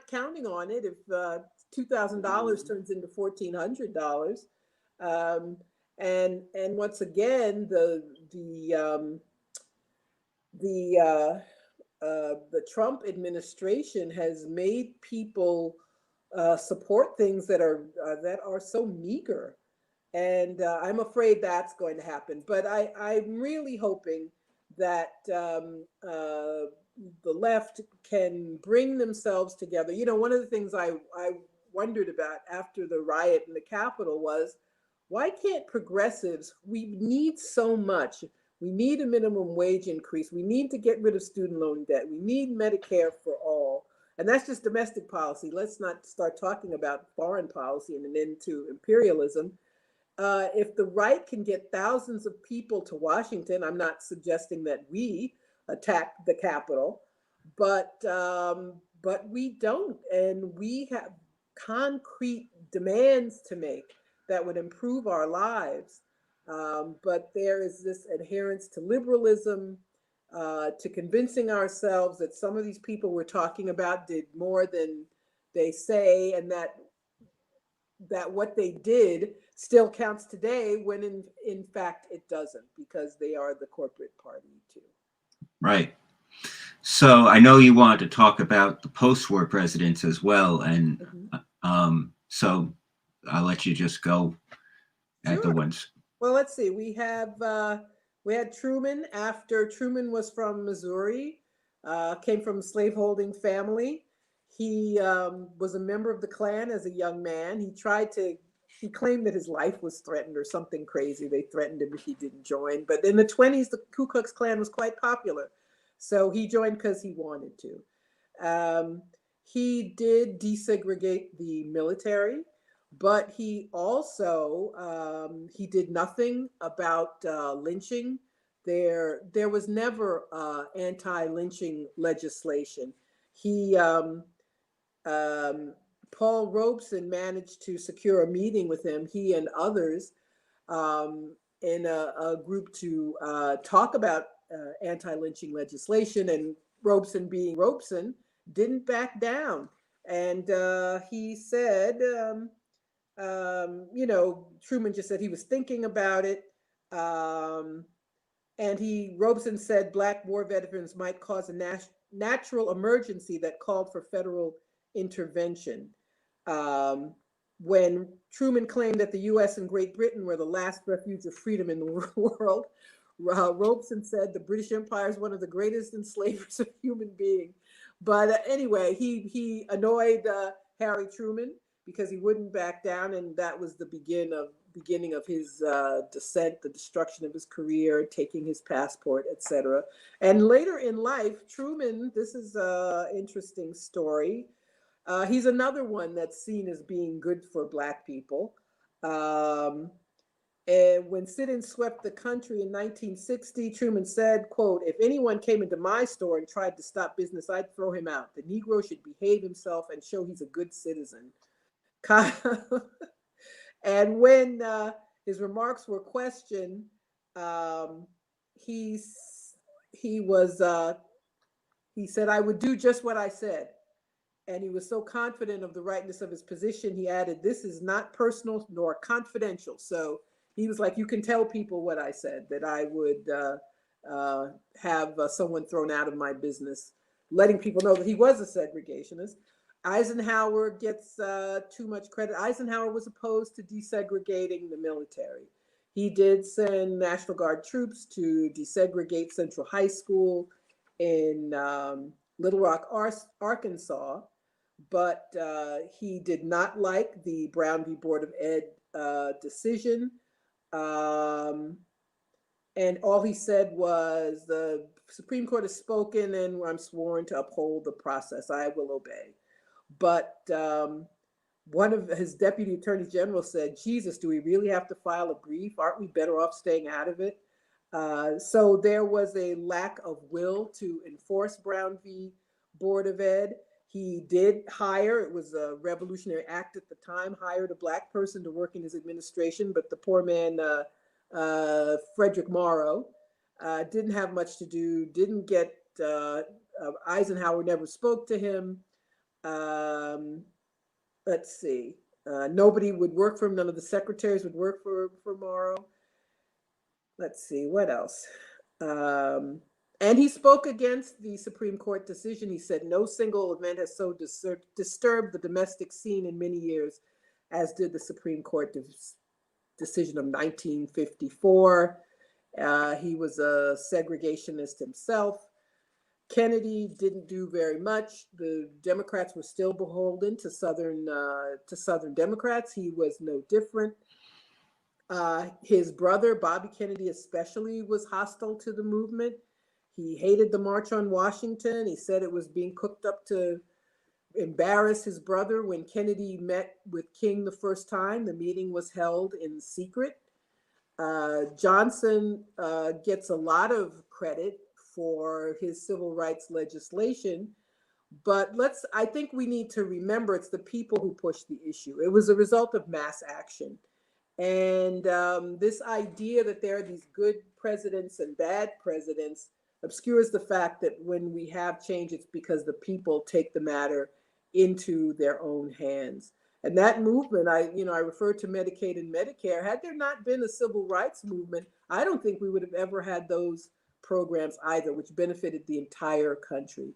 counting on it. If $2,000 turns into $1,400, and once again the Trump administration has made people support things that are so meager, and I'm afraid that's going to happen. But I'm really hoping that the left can bring themselves together. You know, one of the things I wondered about after the riot in the Capitol was, why can't progressives? We need so much. We need a minimum wage increase. We need to get rid of student loan debt. We need Medicare for all. And that's just domestic policy. Let's not start talking about foreign policy and an end to imperialism. If the right can get thousands of people to Washington, I'm not suggesting that we attack the Capitol, but we don't, and we have concrete demands to make. that would improve our lives. But there is this adherence to liberalism, to convincing ourselves that some of these people we're talking about did more than they say, and that what they did still counts today, when in fact it doesn't, because they are the corporate party too. Right. So I know you wanted to talk about the post-war presidents as well, and so I'll let you just go at the Sure. ones. Well, let's see. We had Truman. After Truman was from Missouri, came from a slaveholding family. He was a member of the Klan as a young man. He claimed that his life was threatened or something crazy. They threatened him if he didn't join. But in the 1920s, the Ku Klux Klan was quite popular. So he joined because he wanted to. He did desegregate the military, but he also he did nothing about lynching. There was never anti-lynching legislation. He Paul Robeson managed to secure a meeting with him, he and others, in a group to talk about anti-lynching legislation. And Robeson, being Robeson, didn't back down. And he said, Truman just said he was thinking about it. And Robeson said Black war veterans might cause a natural emergency that called for federal intervention. When Truman claimed that the US and Great Britain were the last refuge of freedom in the world, Robeson said the British Empire is one of the greatest enslavers of human beings. But anyway, he annoyed Harry Truman because he wouldn't back down, and that was the beginning of his descent, the destruction of his career, taking his passport, etc. And later in life, Truman, this is an interesting story. He's another one that's seen as being good for Black people. And when sit-ins swept the country in 1960, Truman said, quote, "If anyone came into my store and tried to stop business, I'd throw him out. The Negro should behave himself and show he's a good citizen." And when his remarks were questioned, he said, "I would do just what I said." And he was so confident of the rightness of his position, he added, "This is not personal nor confidential." So he was like, you can tell people what I said, that I would have someone thrown out of my business, letting people know that he was a segregationist. Eisenhower gets too much credit. Eisenhower was opposed to desegregating the military. He did send National Guard troops to desegregate Central High School in Little Rock, Arkansas, but he did not like the Brown v. Board of Ed decision. And all he said was, "The Supreme Court has spoken and I'm sworn to uphold the process. I will obey." But one of his deputy attorney general said, "Jesus, do we really have to file a brief? Aren't we better off staying out of it?" So there was a lack of will to enforce Brown v. Board of Ed. He did hire, it was a Revolutionary Act at the time, hired a Black person to work in his administration, but the poor man, Frederick Morrow, didn't have much to do, didn't get, Eisenhower never spoke to him. Let's see, nobody would work for him, none of the secretaries would work for Morrow. Let's see, what else? And he spoke against the Supreme Court decision. He said, "No single event has so disturbed the domestic scene in many years as did the Supreme Court decision of 1954. He was a segregationist himself. Kennedy didn't do very much. The Democrats were still beholden to Southern Democrats. He was no different. His brother, Bobby Kennedy especially, was hostile to the movement. He hated the March on Washington. He said it was being cooked up to embarrass his brother. When Kennedy met with King the first time, the meeting was held in secret. Johnson gets a lot of credit for his civil rights legislation, but I think we need to remember it's the people who pushed the issue. It was a result of mass action. And this idea that there are these good presidents and bad presidents obscures the fact that when we have change, it's because the people take the matter into their own hands. And that movement, I refer to Medicaid and Medicare. Had there not been a civil rights movement, I don't think we would have ever had those programs either, which benefited the entire country.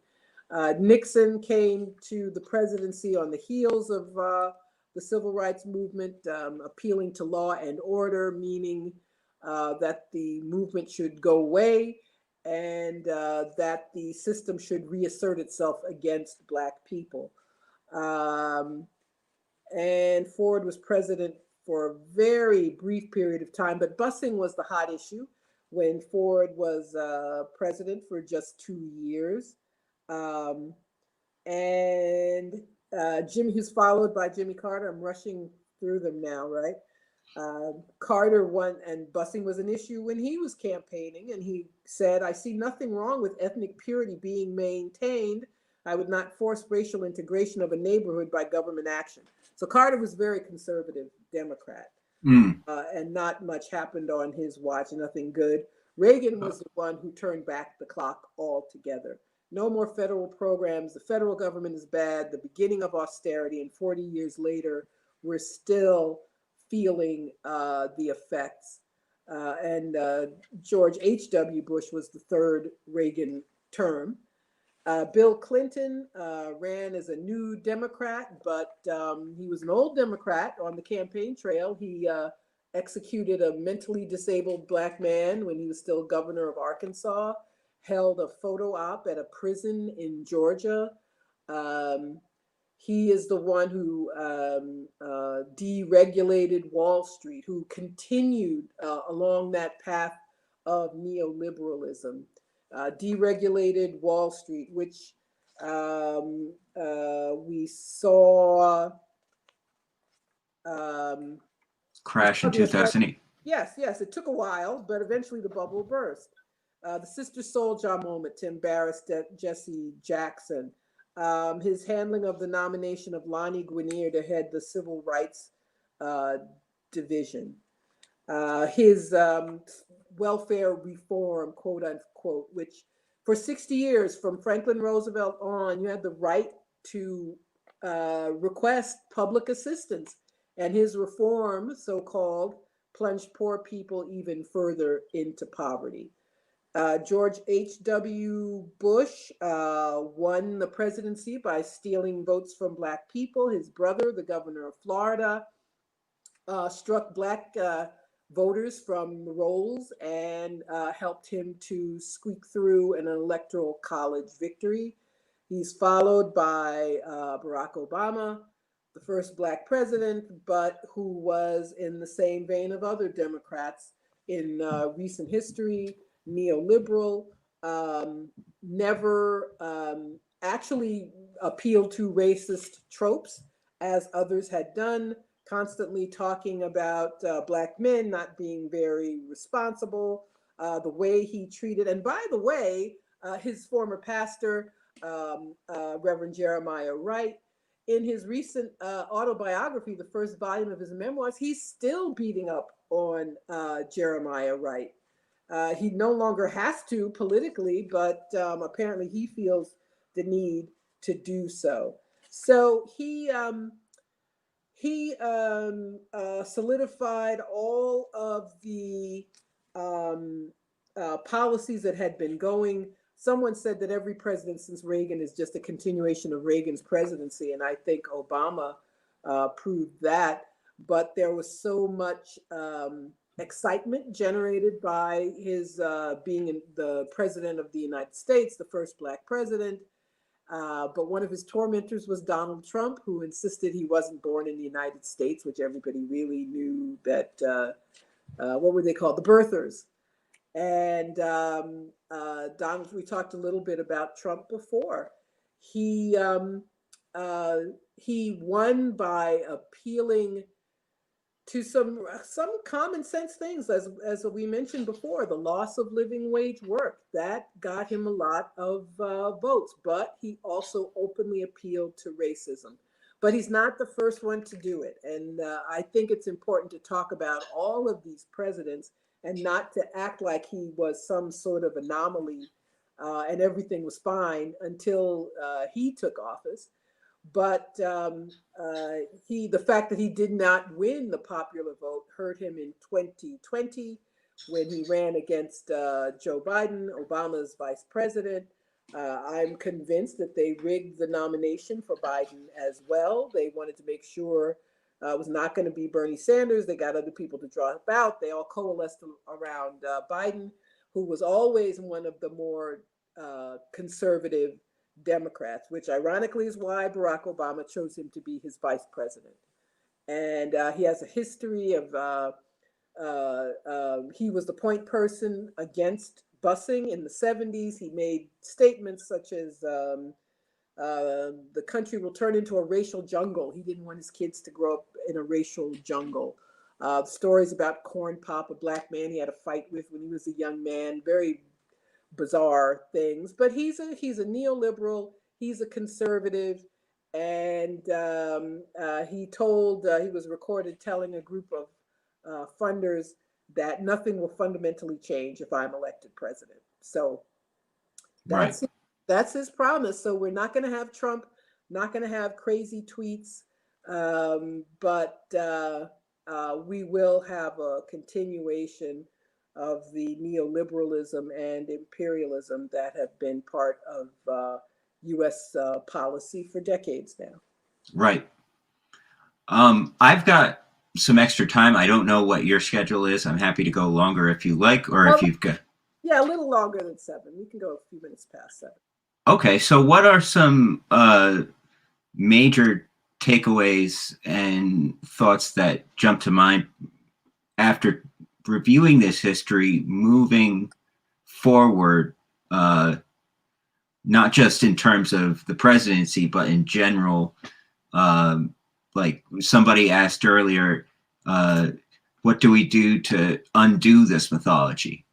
Nixon came to the presidency on the heels of the civil rights movement, appealing to law and order, meaning that the movement should go away and that the system should reassert itself against Black people. Um, and Ford was president for a very brief period of time, but busing was the hot issue when Ford was president for just 2 years. Um, and Jimmy, who's followed by Jimmy Carter. I'm rushing through them now, right? Carter won, and busing was an issue when he was campaigning, and he said, "I see nothing wrong with ethnic purity being maintained. I would not force racial integration of a neighborhood by government action." So Carter was very conservative Democrat, and not much happened on his watch, nothing good. Reagan was the one who turned back the clock altogether. No more federal programs. The federal government is bad. The beginning of austerity, and 40 years later, we're still feeling the effects. And George H.W. Bush was the third Reagan term. Bill Clinton ran as a new Democrat, but he was an old Democrat on the campaign trail. He executed a mentally disabled Black man when he was still governor of Arkansas, held a photo op at a prison in Georgia. He is the one who deregulated Wall Street, who continued along that path of neoliberalism, deregulated Wall Street, which we saw crash in 2008. Yes, it took a while, but eventually the bubble burst. The Sister Souljah moment to embarrass Jesse Jackson. His handling of the nomination of Lonnie Guinier to head the Civil Rights Division. His welfare reform, quote unquote, which for 60 years, from Franklin Roosevelt on, you had the right to request public assistance. And his reform, so-called, plunged poor people even further into poverty. George H.W. Bush won the presidency by stealing votes from Black people. His brother, the governor of Florida, struck Black voters from the rolls and helped him to squeak through an electoral college victory. He's followed by Barack Obama, the first Black president, but who was in the same vein of other Democrats in recent history, neoliberal, never actually appealed to racist tropes as others had done, constantly talking about Black men not being very responsible, the way he treated, and by the way, his former pastor, Reverend Jeremiah Wright, in his recent autobiography, the first volume of his memoirs, he's still beating up on Jeremiah Wright. He no longer has to politically, but apparently he feels the need to do so. So he solidified all of the policies that had been going. Someone said that every president since Reagan is just a continuation of Reagan's presidency, and I think Obama proved that. But there was so much excitement generated by his being the president of the United States, the first Black president. But one of his tormentors was Donald Trump, who insisted he wasn't born in the United States, which everybody really knew that, what were they called? The birthers. And Donald, we talked a little bit about Trump before. He won by appealing to some common sense things, as we mentioned before, the loss of living wage work. That got him a lot of votes, but he also openly appealed to racism. but he's not the first one to do it. And I think it's important to talk about all of these presidents and not to act like he was some sort of anomaly and everything was fine until he took office. But the fact that he did not win the popular vote hurt him in 2020 when he ran against Joe Biden, Obama's vice president. I'm convinced that they rigged the nomination for Biden as well. They wanted to make sure it was not going to be Bernie Sanders. They got other people to drop out. They all coalesced around Biden, who was always one of the more conservative Democrats, which ironically is why Barack Obama chose him to be his vice president. And he has a history of, he was the point person against busing in the 70s. He made statements such as the country will turn into a racial jungle. He didn't want his kids to grow up in a racial jungle. Stories about Corn Pop, a black man he had a fight with when he was a young man, very bizarre things. But he's a neoliberal, he's a conservative, and he was recorded telling a group of funders that nothing will fundamentally change if I'm elected president. So that's Right. that's his promise. So we're not going to have Trump, not going to have crazy tweets, but we will have a continuation of the neoliberalism and imperialism that have been part of U.S. Policy for decades now. Right. I've got some extra time. I don't know what your schedule is. I'm happy to go longer if you like, or if you've got. Yeah, a little longer than 7. We can go a few minutes past 7. Okay, so what are some major takeaways and thoughts that jump to mind after reviewing this history, moving forward, not just in terms of the presidency, but in general? Like somebody asked earlier, what do we do to undo this mythology?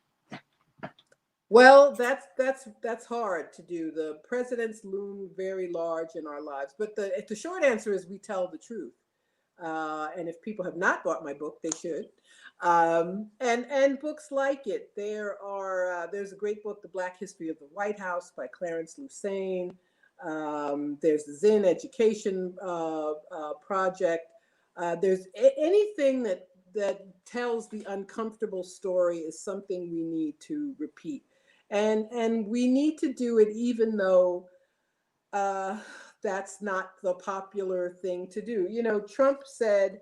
Well, that's hard to do. The presidents loom very large in our lives, but the short answer is we tell the truth. And if people have not bought my book, they should. And books like it. There's a great book, The Black History of the White House by Clarence Lusane. There's the Zen Education Project. There's anything that tells the uncomfortable story is something we need to repeat. And we need to do it even though that's not the popular thing to do. You know, Trump said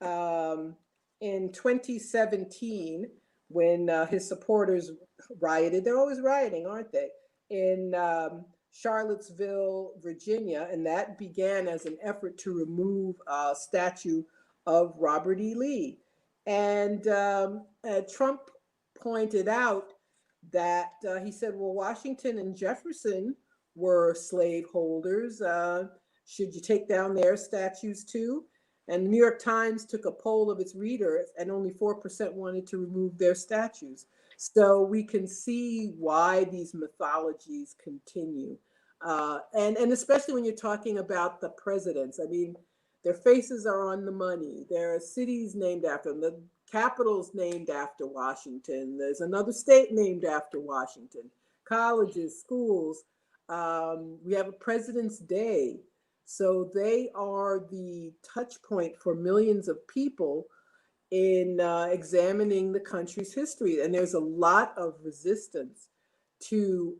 in 2017, when his supporters rioted, they're always rioting, aren't they? In Charlottesville, Virginia, and that began as an effort to remove a statue of Robert E. Lee. And Trump pointed out that he said, well, Washington and Jefferson were slaveholders. Should you take down their statues too? And the New York Times took a poll of its readers, and only 4% wanted to remove their statues. So we can see why these mythologies continue. And especially when you're talking about the presidents. I mean, their faces are on the money. There are cities named after them. The capital's named after Washington. There's another state named after Washington. Colleges, schools. We have a President's Day. So they are the touch point for millions of people in examining the country's history. And there's a lot of resistance to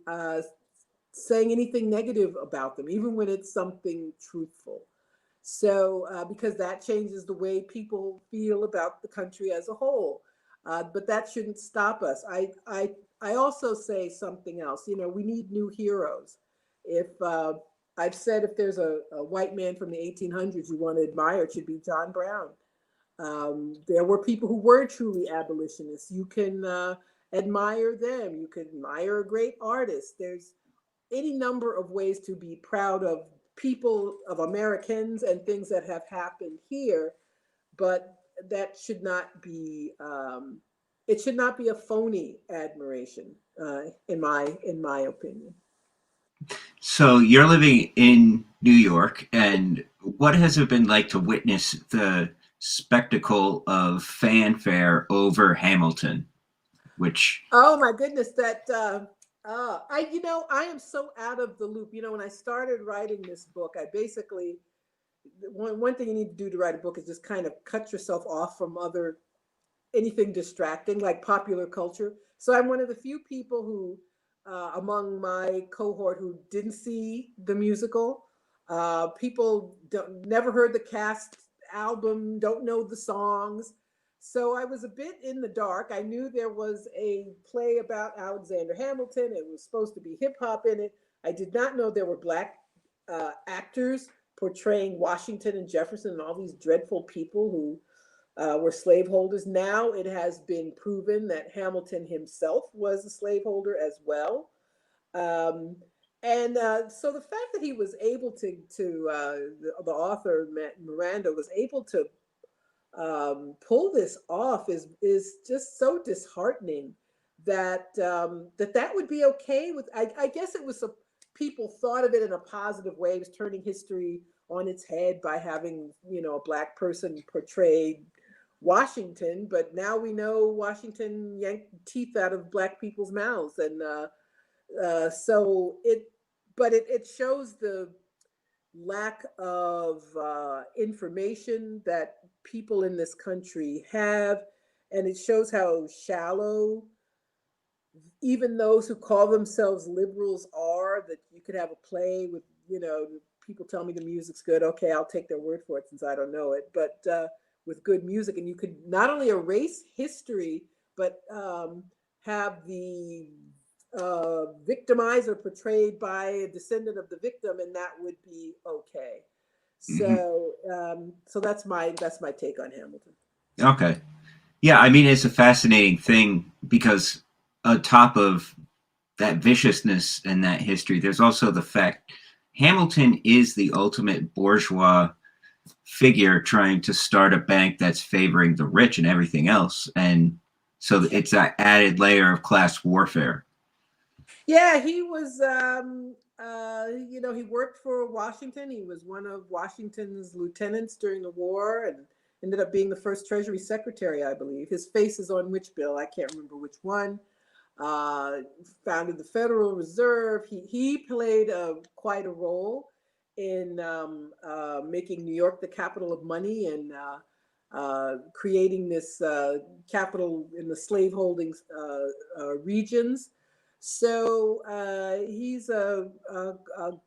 saying anything negative about them, even when it's something truthful. So because that changes the way people feel about the country as a whole. But that shouldn't stop us. I also say something else. You know, we need new heroes. If I've said if there's a white man from the 1800s you want to admire, it should be John Brown. There were people who were truly abolitionists. You can admire them. You can admire a great artist. There's any number of ways to be proud of people, of Americans, and things that have happened here, but that should not be. It should not be a phony admiration, in my opinion. So you're living in New York, and what has it been like to witness the spectacle of fanfare over Hamilton, which, Oh my goodness, I am so out of the loop. When I started writing this book, I basically one thing you need to do to write a book is just kind of cut yourself off from anything distracting like popular culture. So I'm one of the few people who, among my cohort, who didn't see the musical. People never heard the cast album, don't know the songs. So I was a bit in the dark. I knew there was a play about Alexander Hamilton. It was supposed to be hip hop in it. I did not know there were Black actors portraying Washington and Jefferson and all these dreadful people who were slaveholders. Now it has been proven that Hamilton himself was a slaveholder as well. Um, so the fact that he was able the author, Miranda, was able to pull this off is just so disheartening that would be okay with. I guess it was people thought of it in a positive way. It was turning history on its head by having a Black person portrayed Washington, but now we know Washington yanked teeth out of Black people's mouths, and so it shows the lack of information that people in this country have, and it shows how shallow even those who call themselves liberals are. That you could have a play with, people tell me the music's good. Okay, I'll take their word for it since I don't know it. But with good music, and you could not only erase history, but have the victimizer portrayed by a descendant of the victim, and that would be okay. mhm. So that's my take on Hamilton. Okay. Yeah, I mean, it's a fascinating thing because on top of that viciousness and that history, there's also the fact Hamilton is the ultimate bourgeois figure trying to start a bank that's favoring the rich and everything else. And so it's that added layer of class warfare. Yeah, he was. He worked for Washington. He was one of Washington's lieutenants during the war, and ended up being the first Treasury Secretary, I believe. His face is on which bill? I can't remember which one. Uh, Founded the Federal Reserve. He played quite a role in making New York the capital of money, and creating this capital in the slaveholding regions. So he's a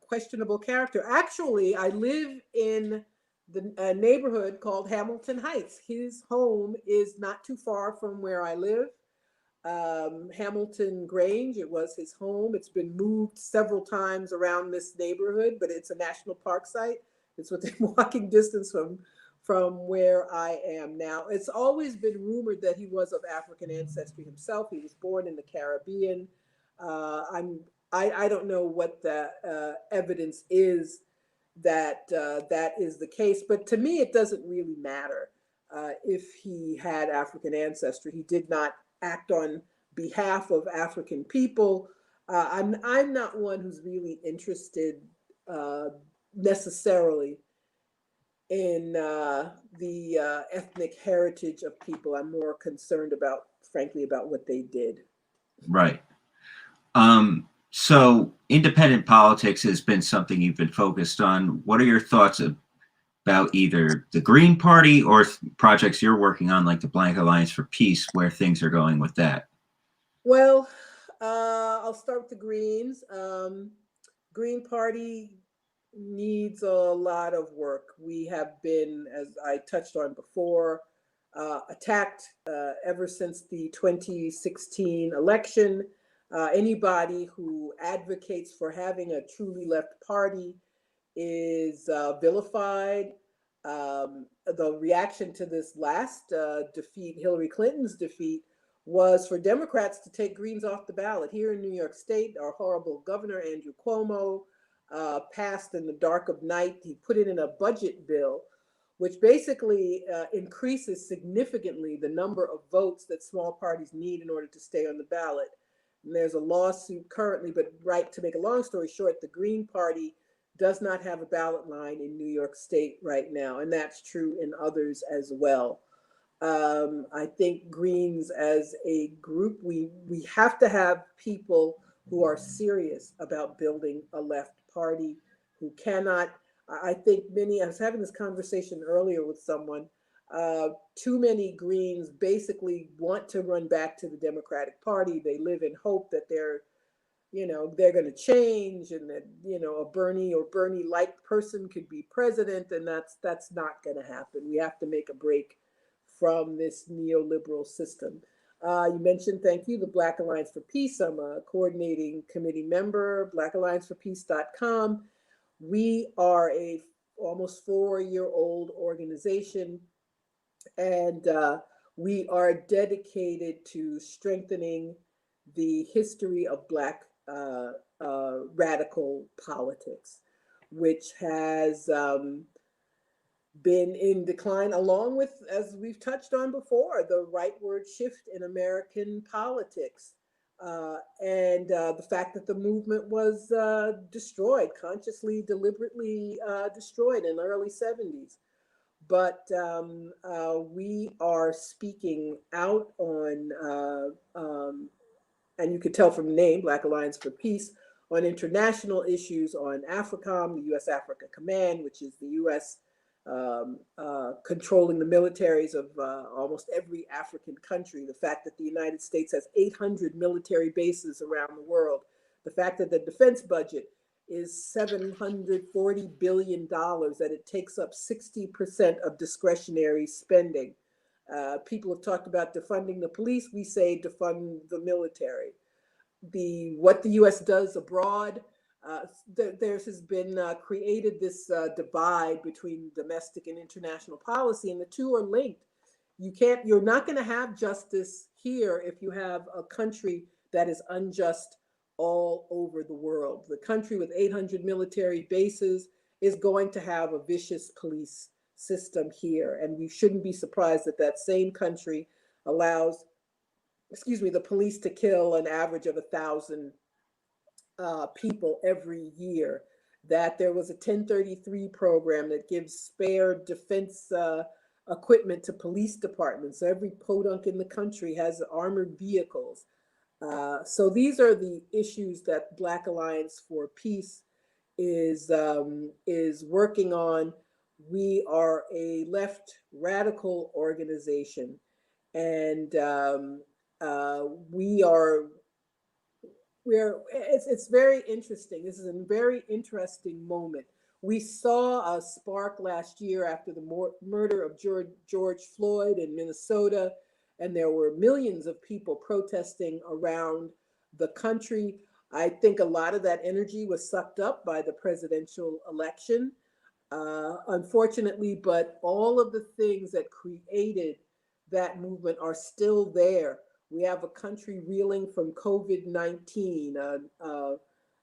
questionable character. Actually, I live in the neighborhood called Hamilton Heights. His home is not too far from where I live. Hamilton Grange, it was his home. It's been moved several times around this neighborhood, but it's a national park site. It's within walking distance from where I am now. It's always been rumored that he was of African ancestry himself. He was born in the Caribbean. I don't know what the evidence is that is the case, but to me, it doesn't really matter if he had African ancestry. He did not act on behalf of African people. I'm not one who's really interested necessarily in the ethnic heritage of people. I'm more concerned frankly, about what they did. Right. So independent politics has been something you've been focused on. What are your thoughts about either the Green Party or projects you're working on, like the Blank Alliance for Peace, where things are going with that? Well, I'll start with the Greens. Green Party needs a lot of work. We have been, as I touched on before, attacked ever since the 2016 election. Anybody who advocates for having a truly left party is vilified. The reaction to this last defeat, Hillary Clinton's defeat, was for Democrats to take Greens off the ballot. Here in New York State, our horrible governor, Andrew Cuomo, passed in the dark of night. He put it in a budget bill, which basically increases significantly the number of votes that small parties need in order to stay on the ballot. And there's a lawsuit currently, but to make a long story short, the Green Party does not have a ballot line in New York State right now, and that's true in others as well. I think Greens as a group, we have to have people who are serious about building a left party, who cannot, I think I was having this conversation earlier with someone, too many Greens basically want to run back to the Democratic Party. They live in hope that they're going to change, and that a Bernie or Bernie-like person could be president, and that's not going to happen. We have to make a break from this neoliberal system. You mentioned, thank you, the Black Alliance for Peace. I'm a coordinating committee member, blackallianceforpeace.com. We are a almost 4-year-old organization, and we are dedicated to strengthening the history of Black radical politics, which has been in decline, along with, as we've touched on before, the rightward shift in American politics, and the fact that the movement was destroyed, consciously, deliberately destroyed in the early 70s. But we are speaking out on, and you could tell from the name, Black Alliance for Peace, on international issues, on AFRICOM, the U.S. Africa Command, which is the U.S. Controlling the militaries of almost every African country, the fact that the United States has 800 military bases around the world, the fact that the defense budget is $740 billion, that it takes up 60% of discretionary spending. People have talked about defunding the police. We say defund the military. What the U.S. does abroad, there has been created this divide between domestic and international policy, and the two are linked. You're not going to have justice here if you have a country that is unjust all over the world. The country with 800 military bases is going to have a vicious police system here, and we shouldn't be surprised that that same country allows, the police to kill an average of 1,000 people every year. That there was a 1033 program that gives spare defense equipment to police departments. So every podunk in the country has armored vehicles. So these are the issues that Black Alliance for Peace is working on. We are a left radical organization, and it's very interesting. This is a very interesting moment. We saw a spark last year after the murder of George Floyd in Minnesota, and there were millions of people protesting around the country. I think a lot of that energy was sucked up by the presidential election, unfortunately, but all of the things that created that movement are still there. We have a country reeling from COVID-19,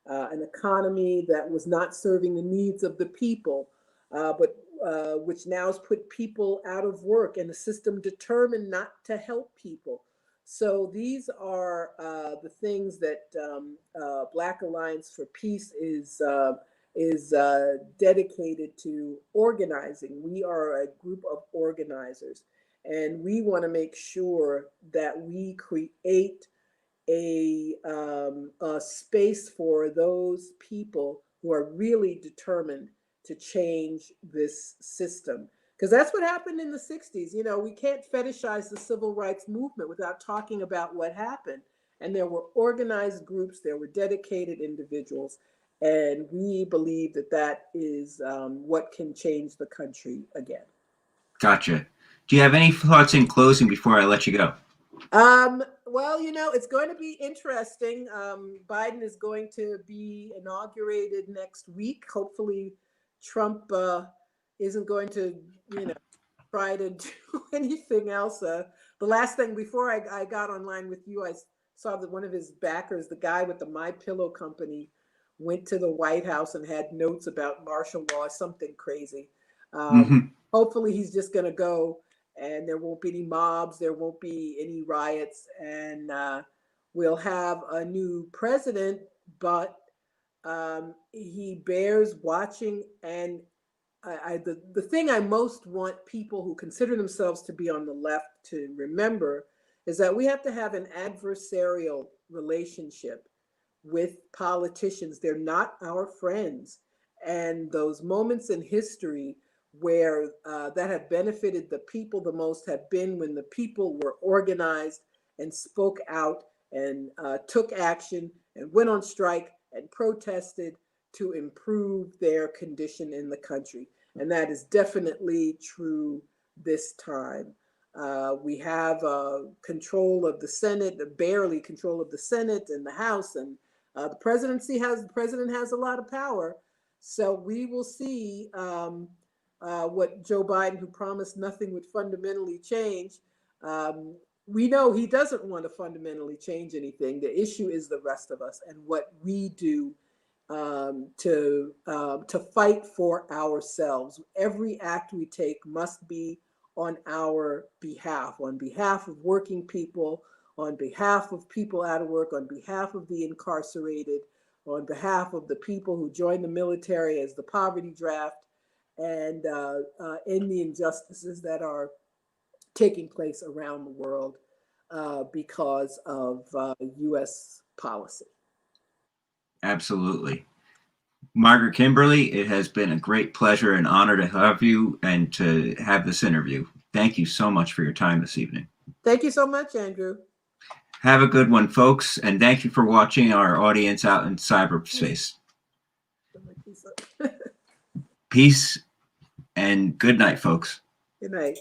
an economy that was not serving the needs of the people, but which now has put people out of work, and a system determined not to help people. So these are the things that Black Alliance for Peace is dedicated to organizing. We are a group of organizers, and we want to make sure that we create a space for those people who are really determined to change this system. Because that's what happened in the 60s. We can't fetishize the civil rights movement without talking about what happened. And there were organized groups, there were dedicated individuals, and we believe that that is what can change the country again. Gotcha. Do you have any thoughts in closing before I let you go? Well, it's going to be interesting. Biden is going to be inaugurated next week. Hopefully, Trump isn't going to, try to do anything else. The last thing before I got online with you, I saw that one of his backers, the guy with the My Pillow company, went to the White House and had notes about martial law, something crazy. Hopefully, he's just going to go, and there won't be any mobs, there won't be any riots, and we'll have a new president. But He bears watching, and the thing I most want people who consider themselves to be on the left to remember is that we have to have an adversarial relationship with politicians. They're not our friends. And those moments in history where that have benefited the people the most have been when the people were organized and spoke out and took action and went on strike and protested to improve their condition in the country. And that is definitely true this time. We have control of the Senate, barely control of the Senate and the House, and the president has a lot of power. So we will see what Joe Biden, who promised nothing would fundamentally change. We know he doesn't want to fundamentally change anything. The issue is the rest of us and what we do to fight for ourselves. Every act we take must be on our behalf, on behalf of working people, on behalf of people out of work, on behalf of the incarcerated, on behalf of the people who join the military as the poverty draft, and end the injustices that are taking place around the world because of U.S. policy. Absolutely. Margaret Kimberley, it has been a great pleasure and honor to have you and to have this interview. Thank you so much for your time this evening. Thank you so much, Andrew. Have a good one, folks, and thank you for watching our audience out in cyberspace. Peace and good night, folks. Good night.